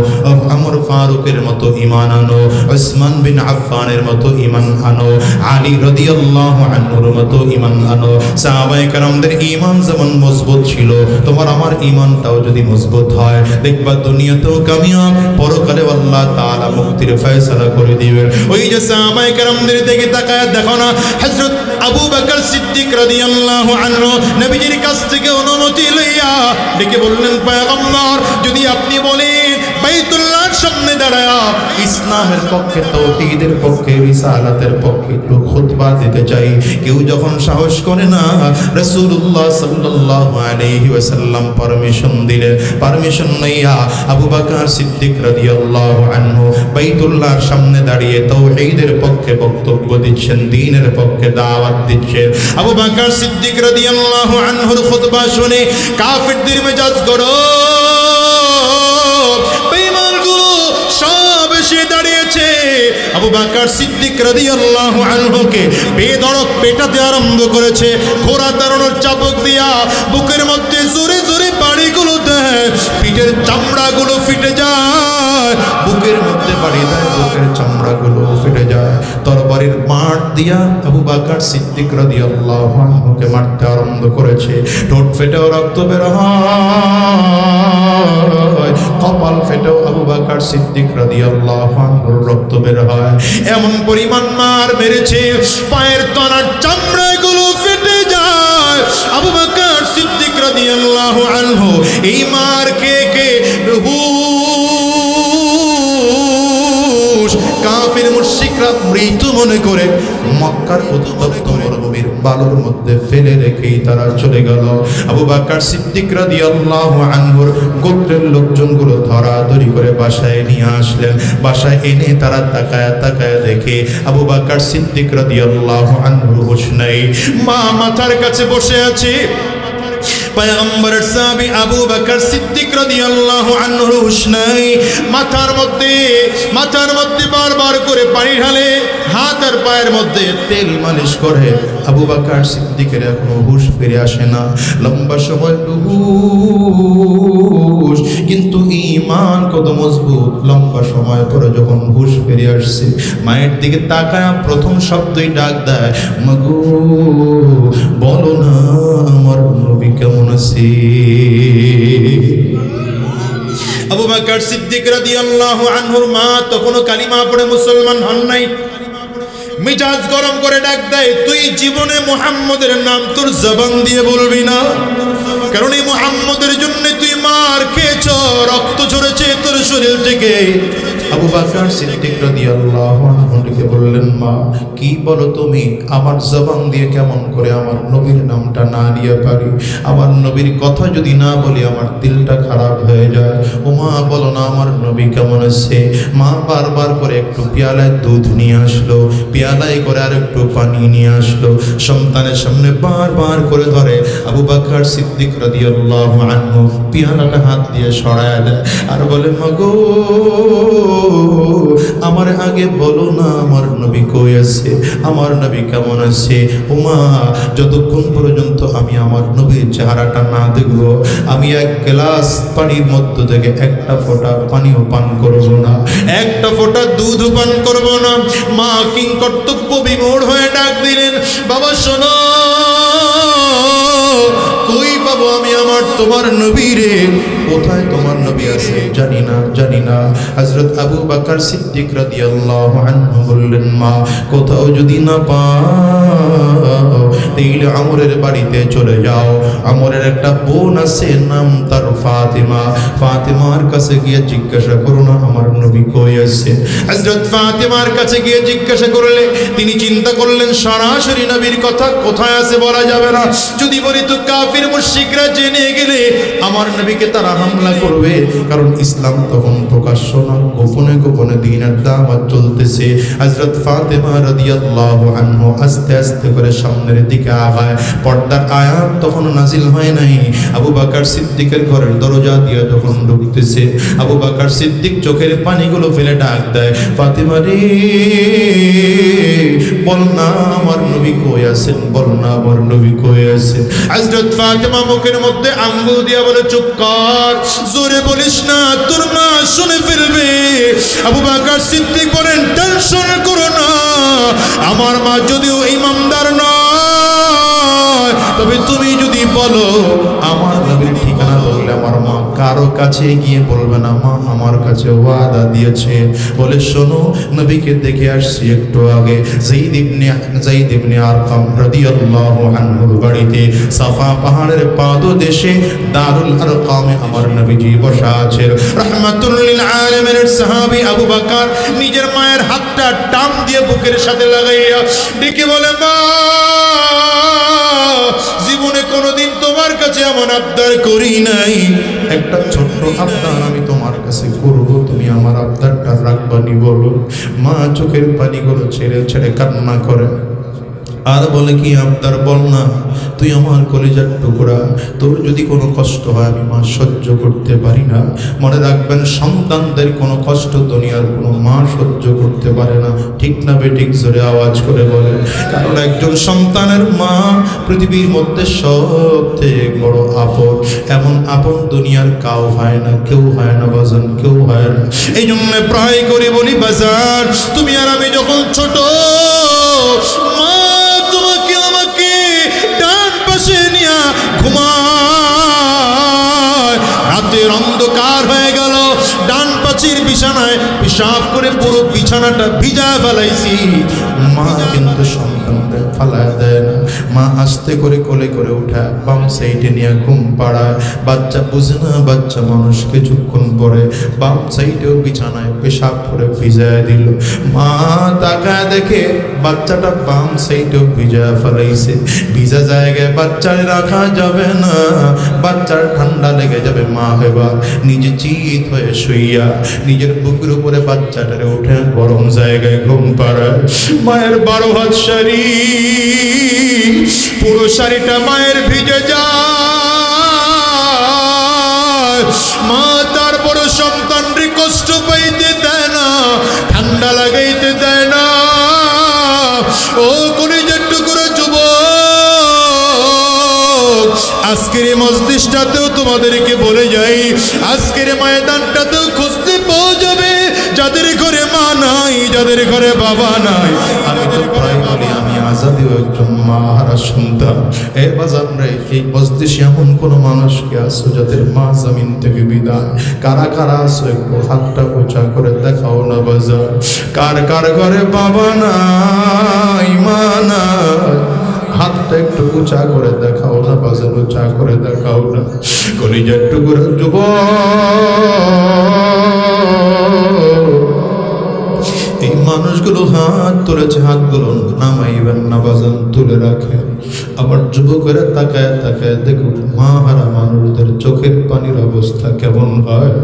ওমর ফারুকের মতো ঈমান আনো, উসমান বিন আফফানের মতো ঈমান আনো, আলী রাদিয়াল্লাহু আনহুর মতো ঈমান আনো। সাহাবায়ে কেরামদের ঈমান যেমন মজবুত ছিল, তোমার আমার ঈমানটাও যদি মজবুত হয়, দেখবা দুনিয়াতেও কামিয়াব, পরকালে আল্লাহ তাআলা মুক্তির ফয়সালা করে দিবেন। ওই যে সাহাবায়ে কেরামদের দিকে তাকায় দেখো না, হযরত আবু বকর সিদ্দিক রাদিয়াল্লাহু আনহু নবীজির কাছ থেকে অনুমতি লইয়া ডেকে বললেন, পয়গম্বর, যদি আপনি বলেন বাইতুল্লাহর সামনে দাঁড়ায়া ইসলামের পক্ষে, তাওহীদের পক্ষে, রিসালাতের পক্ষে একটু খুতবা দিতে চাই। কেউ যখন সাহস করে না, রাসূলুল্লাহ সাল্লাল্লাহু আলাইহি ওয়াসাল্লাম পারমিশন দিলেন। পারমিশন নিয়া আবু বকর সিদ্দিক রাদিয়াল্লাহু আনহু বাইতুল্লাহর সামনে দাঁড়িয়ে তাওহীদের পক্ষে বক্তব্য দিচ্ছেন, দ্বীনের পক্ষে দাওয়াত দিচ্ছেন। আবু বকর সিদ্দিক রাদিয়াল্লাহু আনহুর খুতবা শুনে কাফিরদের মেজাজ গরম, বেঈমানগুলো সব এসে দাঁড়িয়েছে। আবু বকর সিদ্দিক রাদিয়াল্লাহু আনহুকে বেধড়ক পেটাতে আরম্ভ করেছে। ঘোড়া দাঁড়ানোর চাবুক দিয়া বুকের মধ্যে জোরে জোরে বাড়িগুলো দেয়, পিঠের চামড়াগুলো ফেটে যায়, বুকের মধ্যে বাড়ি দেয়, বুকের চামড়াগুলো ফেটে যায়। তরবারির মার দিয়া আবু বকর সিদ্দিক রাদিয়াল্লাহু আনহুকে মারতে আরম্ভ করেছে। ঠোঁট ফেটেও রক্ত বের হয়, ফেটেও আবু বকর সিদ্দিক রাদিয়াল্লাহু আনহুর রক্ত বের হয়। এমন পরিমাণ মার মেরেছে পায়ের তলার চামড়াগুলো ফেটে যায়। আবু বকর সিদ্দিক রাদিয়াল্লাহু আনহু এই মার কে কাফির মুশরিকরা মৃত্যু মনে করে মক্কার উত্তপ্ত মরুভূমির বালুর মধ্যে ফেলে রেখেই তারা চলে গেল। আবু বকর সিদ্দিক রাদিয়াল্লাহু আনহুর গোত্রের লোকজনগুলো ধরাধরি করে বাসায় নিয়ে আসলেন। বাসায় এনে তারা তাকায়া দেখে আবু বকর সিদ্দিক রাদিয়াল্লাহু আনহুর হুঁশ নাই। মা মাথার কাছে বসে আছে। পয়গম্বরের সাহাবী আবু বকর সিদ্দিক রাদিয়াল্লাহু আনহুর হুঁশ নাই। মাথার মধ্যে বারবার করে পানি ঢালে, হাত আর পায়ের মধ্যে তেল মালিশ করে। আবু বকর সিদ্দিকের এখনো হুঁশ ফিরে আসে না। লম্বা সময় হুঁশ, কিন্তু ঈমান কত মজবুত। লম্বা সময় পরে যখন হুঁশ ফিরে আসছে, মায়ের দিকে তাকায় প্রথম শব্দই ডাক দেয়, মাগো বলো না আমার নবী কেমন আছে। আবু বকর সিদ্দিক রাদিয়াল্লাহু আনহুর মা তখনও কালিমা পড়ে মুসলমান হন নাই। মিজাজ গরম করে ডাক দেয়, তুই জীবনে মুহাম্মদের নাম তোর জবান দিয়ে বলবি না, কারণ এই মুহাম্মদের জন্য তুই মার খেয়েছ, রক্ত ঝরেছে তোর শরীর থেকে। আবু বকর সিদ্দিক রাদিয়াল্লাহু আনহু ডেকে বললেন, মা কি বলো তুমি? আমার জবান দিয়ে কেমন করে আমার নবীর নামটা না নিয়ে পারি? আমার নবীর কথা যদি না বলি আমার দিলটা খারাপ হয়ে যায়। ও মা বলো না আমার নবী কেমন আছে? মা বারবার করে একটু পেয়ালায় দুধ নিয়ে আসলো, পেয়ালায় করে আর একটু পানি নিয়ে আসলো। সন্তানের সামনে বারবার করে ধরে। আবু বকর সিদ্দিক রাদিয়াল্লাহু আনহু পেয়ালাটা হাত দিয়ে সরায় দেয় আর বলে, মাগো আমার আগে বলো না আমার নবী কই আছে, আমার নবী কেমন আছে? ওমা যতক্ষণ পর্যন্ত আমি আমার নবীর চেহারাটা না দেখব, আমি এক গ্লাস পানির মধ্য থেকে একটা ফোঁটা পানিও পান করব না, একটা ফোঁটা দুধ পান করব না। মা কিং কর্তব্য বিমূঢ় হয়ে ডাক দিলেন, বাবা শোনো, কই পাবো আমি আমার তোমার নবী রে? কোথায় তোমার নবী আছে? জানি না। হযরত আবু বকর সিদ্দিক রাদিয়াল্লাহু আনহু বললেন, মা কোথাও যদি না পাও তাইলে আমরের বাড়িতে চলে যাও। আমরের একটা বোন আছে, নাম তার ফাতিমা। ফাতিমার কাছে গিয়ে জিজ্ঞাসা করো না আমার নবী কই আছে। হযরত ফাতিমার কাছে গিয়ে জিজ্ঞাসা করলে তিনি চিন্তা করলেন, সরাসরি নবীর কথা কোথায় আছে বলা যাবে না, যদি বলি তো কাফির মুশরিকরা জেনে গেলে আমার নবীকে তারা হামলা করবে, কারণ ইসলাম তখন প্রকাশ্য না, গোপনে গোপনে দ্বীনের দাওয়াত চলতেছে। হযরত ফাতিমা রাদিয়াল্লাহু আনহা আস্তে আস্তে করে সামনের দিকে আগায়। পর্দার আয়াত তখন নাজিল হয় নাই। আবু বকর সিদ্দিকের ঘরের দরজা দিয়ে যখন ঢুকতেছে, আবু বকর সিদ্দিক চোখের পানিগুলো ফেলে ডাক দেয়, ফাতিমা রে বল না আমার নবী কই আছেন, বল না আমার নবী কই আছে। হযরত ফাতিমা মুখের মধ্যে আঙ্গুল দিয়া বলে, চুপ কর, জোরে বলিস না, তোর মা শুনে ফেলবে। আবু বকর সিদ্দিক বলেন, টেনশন করো না, আমার মা যদিও ইমানদার নয়, তবে তুমি যদি বলো আমার নবীর ঠিকানা বললে আমার মা কারো কাছে গিয়ে বলবে না, মা আমার কাছে ওয়াদা দিয়েছে। বলে শোনো, নবীকে দেখে আসছি একটু আগে, যায়েদ ইবনে আরকাম রাদিয়াল্লাহু আনহুর বাড়িতে সাফা পাহাড়ের পাদদেশে দারুল আরকামে আমার নবীজি বসা আছেন। রাহমাতুল লিল আলামিনের সাহাবী আবু বকর নিজের মায়ের হাতটা টান দিয়ে বুকের সাথে লাগাইয়া ডেকে বলে, মা জীবনে কোনোদিন তোমার কাছে এমন আবদার করি নাই, একটা ছোট্ট আবদার আমি তোমার কাছে করব, তুমি আমার আবদারটা রাখবানি বলো। মা চোখের পানিগুলো ছেড়ে ছেড়ে কান্না করে আর বলে, কি আবদার বল না, তুই আমার কলিজার টুকরা, তোর যদি কোনো কষ্ট হয় আমি মা সহ্য করতে পারি না। মনে রাখবেন, সন্তানদের কোনো কষ্ট দুনিয়ার কোনো মা সহ্য করতে পারে না, ঠিক না বেঠিক? জোরে আওয়াজ করে বলে, কারণ একজন সন্তানের মা পৃথিবীর মধ্যে সবথেকে বড় আপন। এমন আপন দুনিয়ার কাউ হয় না, কেউ হয় না বাজান, কেউ হয় না। এই জন্য প্রায় করে বলি, বাজার তুমি আর আমি যখন ছোট, মা তোমাকে আমাকে ডান পাশে নিয়ে ঘুমায়, রাতের অন্ধকার হয়ে গেল, ডান মাসির বিছানায় পেশাব করে পুরো বিছানাটা ভিজা ফেলাইছি, মা কিন্তু সন্তানকে ফালায় দেয় না। মা আস্তে করে কোলে করে উঠা বাম সাইডে নিয়ে ঘুম পাড়ায়। বাচ্চা বুঝে না, বাচ্চা মানুষ কিছুক্ষণ পরে বাম সাইডেও বিছানায় পেশাব করে ভিজায় দিল। মা তাকায় দেখে বাচ্চাটা বাম সাইডেও ভিজা ফেলাইছে। ভিজা জায়গায় বাচ্চার রাখা যাবে না, বাচ্চার ঠান্ডা লেগে যাবে। মা এবার নিজে চিত হয়ে শুইয়া নিজের বুকের উপরে বাচ্চাটারে উঠে গরম জায়গায় ঘুম পাড়ায়। মায়ের 12 হাত শাড়ি, পুরো শাড়িটা মায়ের ভিজে যায়। মা তার বড় সন্তানরে কষ্ট পাইতে দেয় না, ঠান্ডা লাগাইতে দেয় না। ও কলিজার টুকরো যুবক, আজকের এই মজলিসটাতেও তোমাদেরকে বলে যাই, আজকের ময়দানটাতেও খুঁজতে পাওয়া যাবে যাদের ঘরে মা নাই, যাদের ঘরে বাবা নাই। আমি তো প্রায় বলি আমি আজাদিও একজন মা হারা সন্তান। এর বাজার রে এই মজলিসে এমন কোনো মানুষকে আসো যাদের মা জমিন থেকে বিদায়? কারা কারা আসো একটু হাতটা উঁচা করে দেখাও না বাজার। কার কার ঘরে বাবা নাই, মা নাই? হাতটা একটু উঁচা করে দেখাও না বাজার, উঁচা করে দেখাও না। কলিজার টুকরো যুবক, এই মানুষগুলো হাত তুলেছে, হাতগুলো নামাইবেন না বাজান, তুলে রাখেন। আবার যুবকেরা তাকায় তাকায় দেখুন মা হারা মানুষদের চোখের পানির অবস্থা কেমন হয়।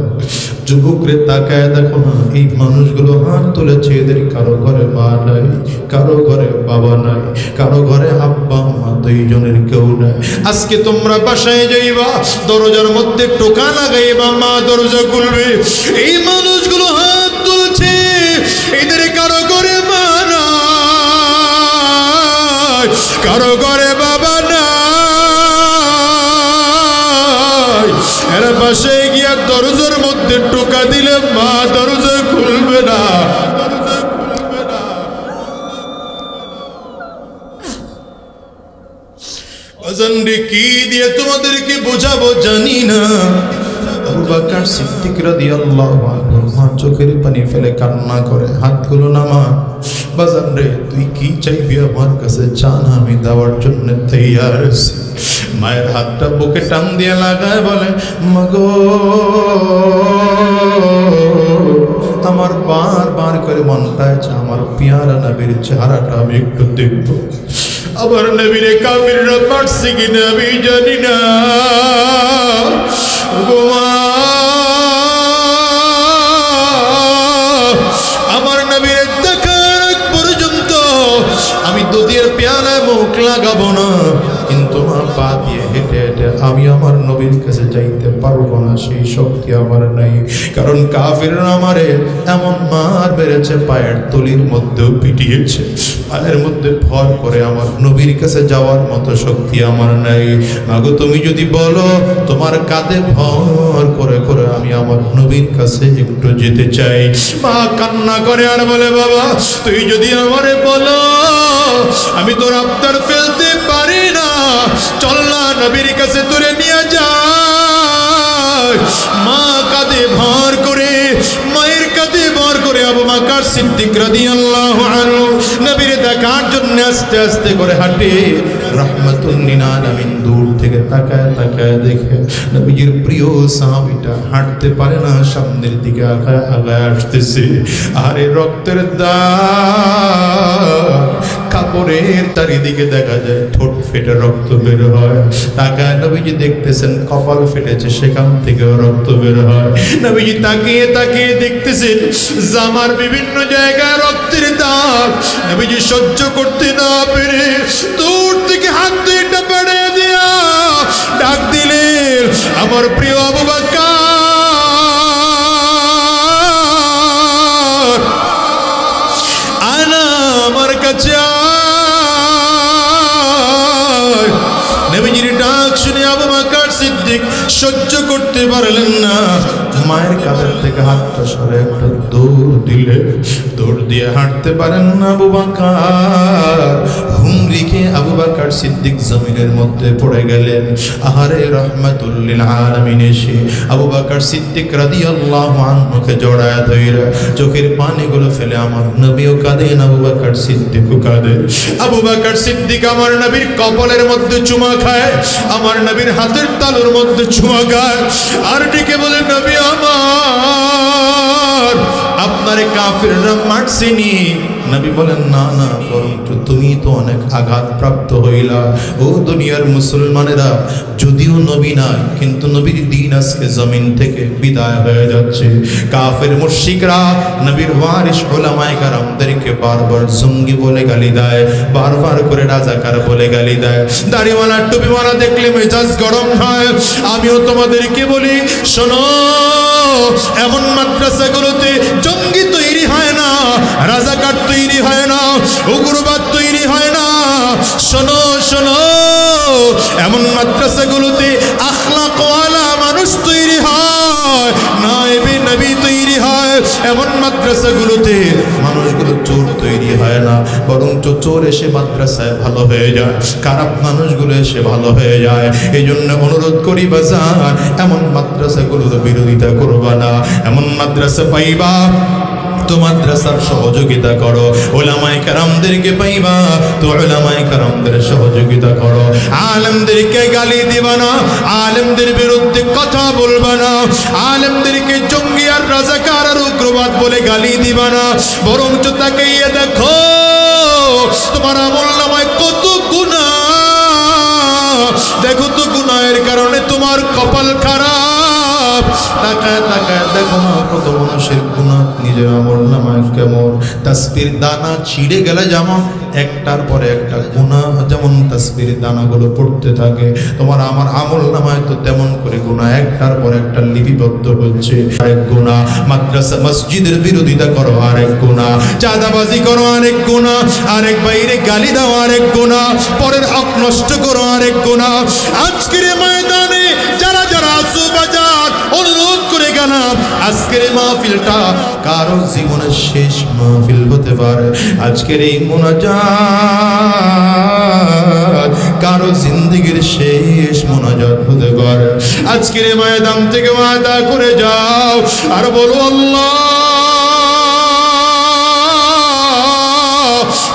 যুবকরে তাকায় দেখো না, এই মানুষগুলো হাত তুলেছে, এদের কারো ঘরে মা নাই, কারো ঘরে বাবা নাই, কারো ঘরে আব্বা মা দুইজনের কেউ নাই। আজকে তোমরা বাসায় যাইবা, দরজার মধ্যে টোকা লাগাইবা, মা দরজা খুলবে, এই মানুষগুলো হাত তুলছে, এদের কারো ঘরে মা নাই, কারো ঘরে বাবা নাই। এর পাশে গিয়া দরজার মধ্যে টোকা দিলে মা দরজা খুলবে না। কি দিয়ে তোমাদেরকে বোঝাবো জানি না। আবু বকর সিদ্দিক রাদিয়াল্লাহু আনহু মা চোখের পানি ফেলে কান্না করে, হাতগুলো নামা। বাজান রে, তুই কি চাইবি আমার কাছে, চান আমি দেওয়ার জন্য তৈয়ার আছি। মায়ের হাতটা বুকে টান দিয়ে লাগায় বলে, মাগো আমার বারবার করে মন চাইছে আমার পিয়ারা নবীর চেহারাটা আমি একটু দেখব। আবার নবীরে কাফিররা মারছে কিনা আমি জানি না। আমার নবীর দেখার পর্যন্ত আমি দুধের পেয়ালায় মুখ লাগাবো না, কিন্তু আমার পা দিয়ে হেঁটে হেঁটে আমি আমার নবীর কাছে যাইতে পারবো না, সেই শক্তি আমার নাই। কারণ কাফিররা আমারে এমন মার বেড়েছে, পায়ের তলির মধ্যেও পিটিয়েছে, পায়ের মধ্যে ভর করে আমার নবীর কাছে যাওয়ার মতো শক্তি আমার নাই। মাগো তুমি যদি বলো তোমার কাঁধে ভর করে করে আমি আমার নবীর কাছে একটু যেতে চাই। মা কান্না করে আর বলে, বাবা তুই যদি আমারে বলো আমি তোর আবদার ফেলতে পারি না, চল না নবীর কাছে তোরে নিয়ে যায়। মা কাঁধে ভর করে, মায়ের কাঁধে ভর করে আবু বকর সিদ্দিক রাদিয়াল্লাহু আনহু নবীর দেখার জন্য আস্তে আস্তে করে হাঁটে। রাহমাতুল লিল আলামিন দূর থেকে তাকায় তাকায় দেখে নবীজির প্রিয় সাহাবীটা হাঁটতে পারে না, সামনের দিকে আগায় আগায় আসতেছে। আরে রক্তের দাগ, কাপড়ের চারিদিকে দেখা যায় ঠোঁট ফেটে রক্ত বের হয়। তাকায় নবীজি দেখতেছেন কপাল ফেটেছে, সেখান থেকেও রক্ত বের হয়। নবীজি তাকিয়ে তাকিয়ে দেখতেছেন জামার বিভিন্ন জায়গায় রক্তের দাগ। নবীজি সহ্য করতে না পেরে দূর থেকে হাত দুইটা বাড়িয়ে দিয়া ডাক দিলেন, আমার প্রিয় আবু বকর আনা আমার কাছে। নবীজির ডাক শুনে আবু বকর সিদ্দিক সহ্য করতে পারলেন না, মায়ের কাঁধের থেকে হাতটা সরে একটা দৌড় দিলে, দৌড় দিয়ে হাঁটতে পারেন না আবু বকর। হুমরিকে আবু বকর সিদ্দিক জমিনের মধ্যে পড়ে গেলেন। আহারে রহমাতুল লিল আলামিন এসে আবু বকর সিদ্দিক রাদিয়াল্লাহু আনহুকে জড়ায় ধরে চোখের পানিগুলো ফেলে আমার নবীও কাঁদেন, আবু বকর সিদ্দিকও কাঁদে। আবু বকর সিদ্দিক আমার নবীর কপালের মধ্যে চুমা খায়, আমার নবীর হাতের তালুর মধ্যে চুমা খায়, আর ডেকে বলে নবী আমার, আপনারে কাফিররা মারছেনি। নবী বলেন না না, বরং তুমি তো অনেক আঘাতপ্রাপ্ত হইলা। ও দুনিয়ার মুসলমানেরা, যদিও নবী নাই কিন্তু নবীর দিন আজকে জমিন থেকে বিদায় হয়ে যাচ্ছে। কাফের মুশরিকরা নবীর ওয়ারিস উলামায়ে কেরামদেরকে বারবার জঙ্গি বলে গালি দেয়, বারবার করে রাজাকার বলে গালি দেয়। দাড়িওয়ালা টুপিওয়ালা দেখলে মেজাজ গরম হয়। আমিও তোমাদেরকে বলি, শোনো, এমন মাদ্রাসাগুলোতে জঙ্গি তৈরি হয় না, রাজাকার তৈরি হয় না, উগ্রবাদ তৈরি হয় না। শোনো শোনো, এমন মাদ্রাসাগুলোতে আখলাকওয়ালা মানুষ তৈরি হয়, নায়েবে নবী তৈরি হয়। এমন মাদ্রাসাগুলোতে মানুষগুলো চোর তৈরি হয় না, বরং চোর এসে মাদ্রাসায় ভালো হয়ে যায়, খারাপ মানুষগুলো এসে ভালো হয়ে যায়। এই জন্য অনুরোধ করি বাজার, এমন মাদ্রাসাগুলোর বিরোধিতা করবা না। এমন মাদ্রাসা পাইবা তো মাদ্রাসার সহযোগিতা করো, উলামায়ে কেরামদেরকে পাইবা তো উলামায়ে কেরামদের সহযোগিতা করো। আলেমদেরকে গালি দিবা না, আলেমদের বিরুদ্ধে কথা বলবা না, আলেমদেরকে জঙ্গি আর রাজাকার আর উগ্রবাদ বলে গালি দিবা না, বরঞ্চ তাকাইয়া দেখো তোমার আমলনামায় কত গুনাহ। দেখো তো গুনাহের কারণে তোমার কপাল খারাপ। তাকায় তাকায় দেখো না কত মানুষের গুনাহ, নিজের আমলনামায় কেমন। তাসবির দানা ছিঁড়ে গেলে যেমন একটার পরে একটা গুনাহ যেমন তাসবির দানাগুলো পড়তে থাকে, তোমার আমার আমলনামায় তো তেমন করে গুনাহ একটার পর একটা লিপিবদ্ধ হচ্ছে। আরেক গুনাহ, মাদ্রাসা মসজিদের বিরোধিতা করো আরেক গুনাহ, চাঁদাবাজি করো আরেক গুনাহ, আরেক বাইরে গালি দাও আরেক গুনাহ, পরের হক নষ্ট করো আরেক গুনাহ। আজকের ময়দানে যারা যারা আসো বাজার, অনুরোধ করে গেলাম, আজকের মাহফিলটা কারো জীবনের শেষ মাহফিল হতে পারে। আজকের এই মোনাজাত কারো জিন্দেগির শেষ মোনাজাত হতে পারে। আজকের এই ময়দান থেকে ওয়াদা করে যাও আর বলো, আল্লাহ,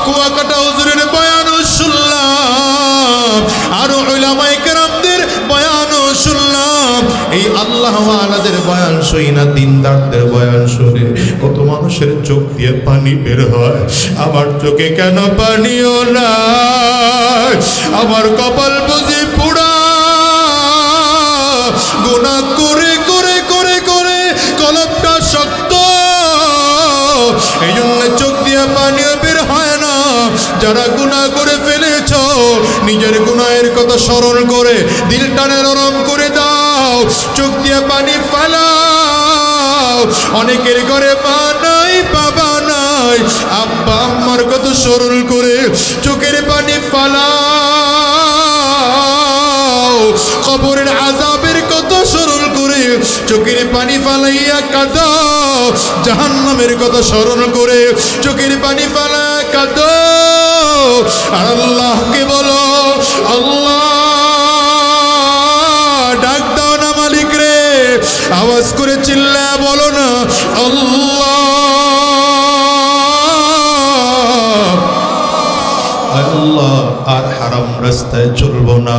কুয়াকাটা হুজুরের বয়ানও শুনলাম, আরো উলামায়ে কেরামদের বয়ানও শুনলাম। এই আল্লাহ ওয়ালাদের বয়ান শুই না, দিনদারদের বয়ান শুনে কত মানুষের চোখ দিয়ে পানি বের হয়। আমার চোখে কেন পানিও নাই? আমার কপাল বুঝি পোড়া, গুনাহ করে করে করে করে কলবটা শক্ত, এই জন্য চোখ দিয়ে পানিও বের হয় না। যারা গুনাহ করে ফেলেছ, নিজের গুনাহের কথা স্মরণ করে দিলটানে নরম করে দাও, চোখ দিয়ে পানি ফালাও। অনেকের ঘরে মা নাই, বাবা নাই, আব্বা আম্মার কথা স্মরণ করে চোখের পানি ফালাও। কবরের আযাবের কথা স্মরণ করে চোখের পানি ফালাইয়া কাঁদাও। জাহান্নামের কথা স্মরণ করে চোখের পানি ফালাইয়া কাঁদাও। আর আল্লাহকে বলো, আল্লাহ, ডাক দাও না মালিক রে, আওয়াজ করে চিল্লায়া বলো না, আল্লাহ। আল্লাহ, আর হারাম রাস্তায় চলবো না,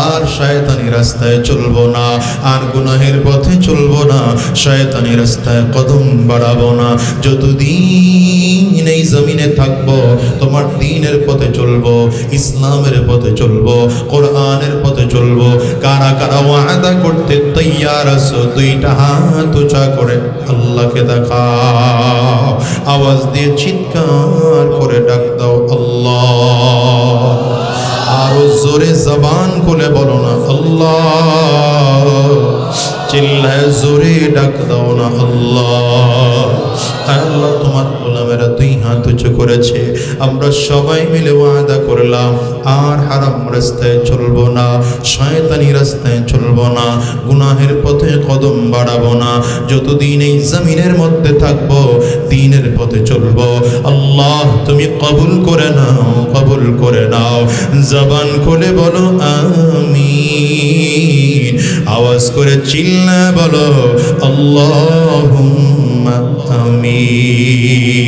আর শয়তানি রাস্তায় চলবো না, আর গুনাহের পথে চলবো না, শয়তানি রাস্তায় কদম বাড়াবো না। যতদিন এই জমিনে থাকবো তোমার দ্বীনের পথে চলবো, ইসলামের পথে চলবো, কোরআনের পথে চলবো। কারা কারা ওয়াদা করতে তৈয়ার আছো? দুইটা হাত উঁচা করে আল্লাহকে দেখাও, আওয়াজ দিয়ে চিৎকার করে ডাক দাও, আল্লাহ। আরো জোরে জবান খুলে বলো না, আল্লাহ। চিল্লায় জোরে ডাক দাও না, আল্লাহ। আল্লাহ, তোমার গোলামের বামেরা দুই হাত উঁচু করেছে, আমরা সবাই মিলে ওয়াদা করলাম আর হারাম রাস্তায় চলবো না, শয়তানি রাস্তায় চলবো না, গুনাহের পথে কদম বাড়াবো না। যতদিন এই জমিনের মধ্যে থাকবো দ্বীনের পথে চলবো। আল্লাহ তুমি কবুল করে নাও, কবুল করে নাও। জবান খুলে বলো আমিন, আওয়াজ করে চিল্লা বলো আল্লাহুম্মা আমিন।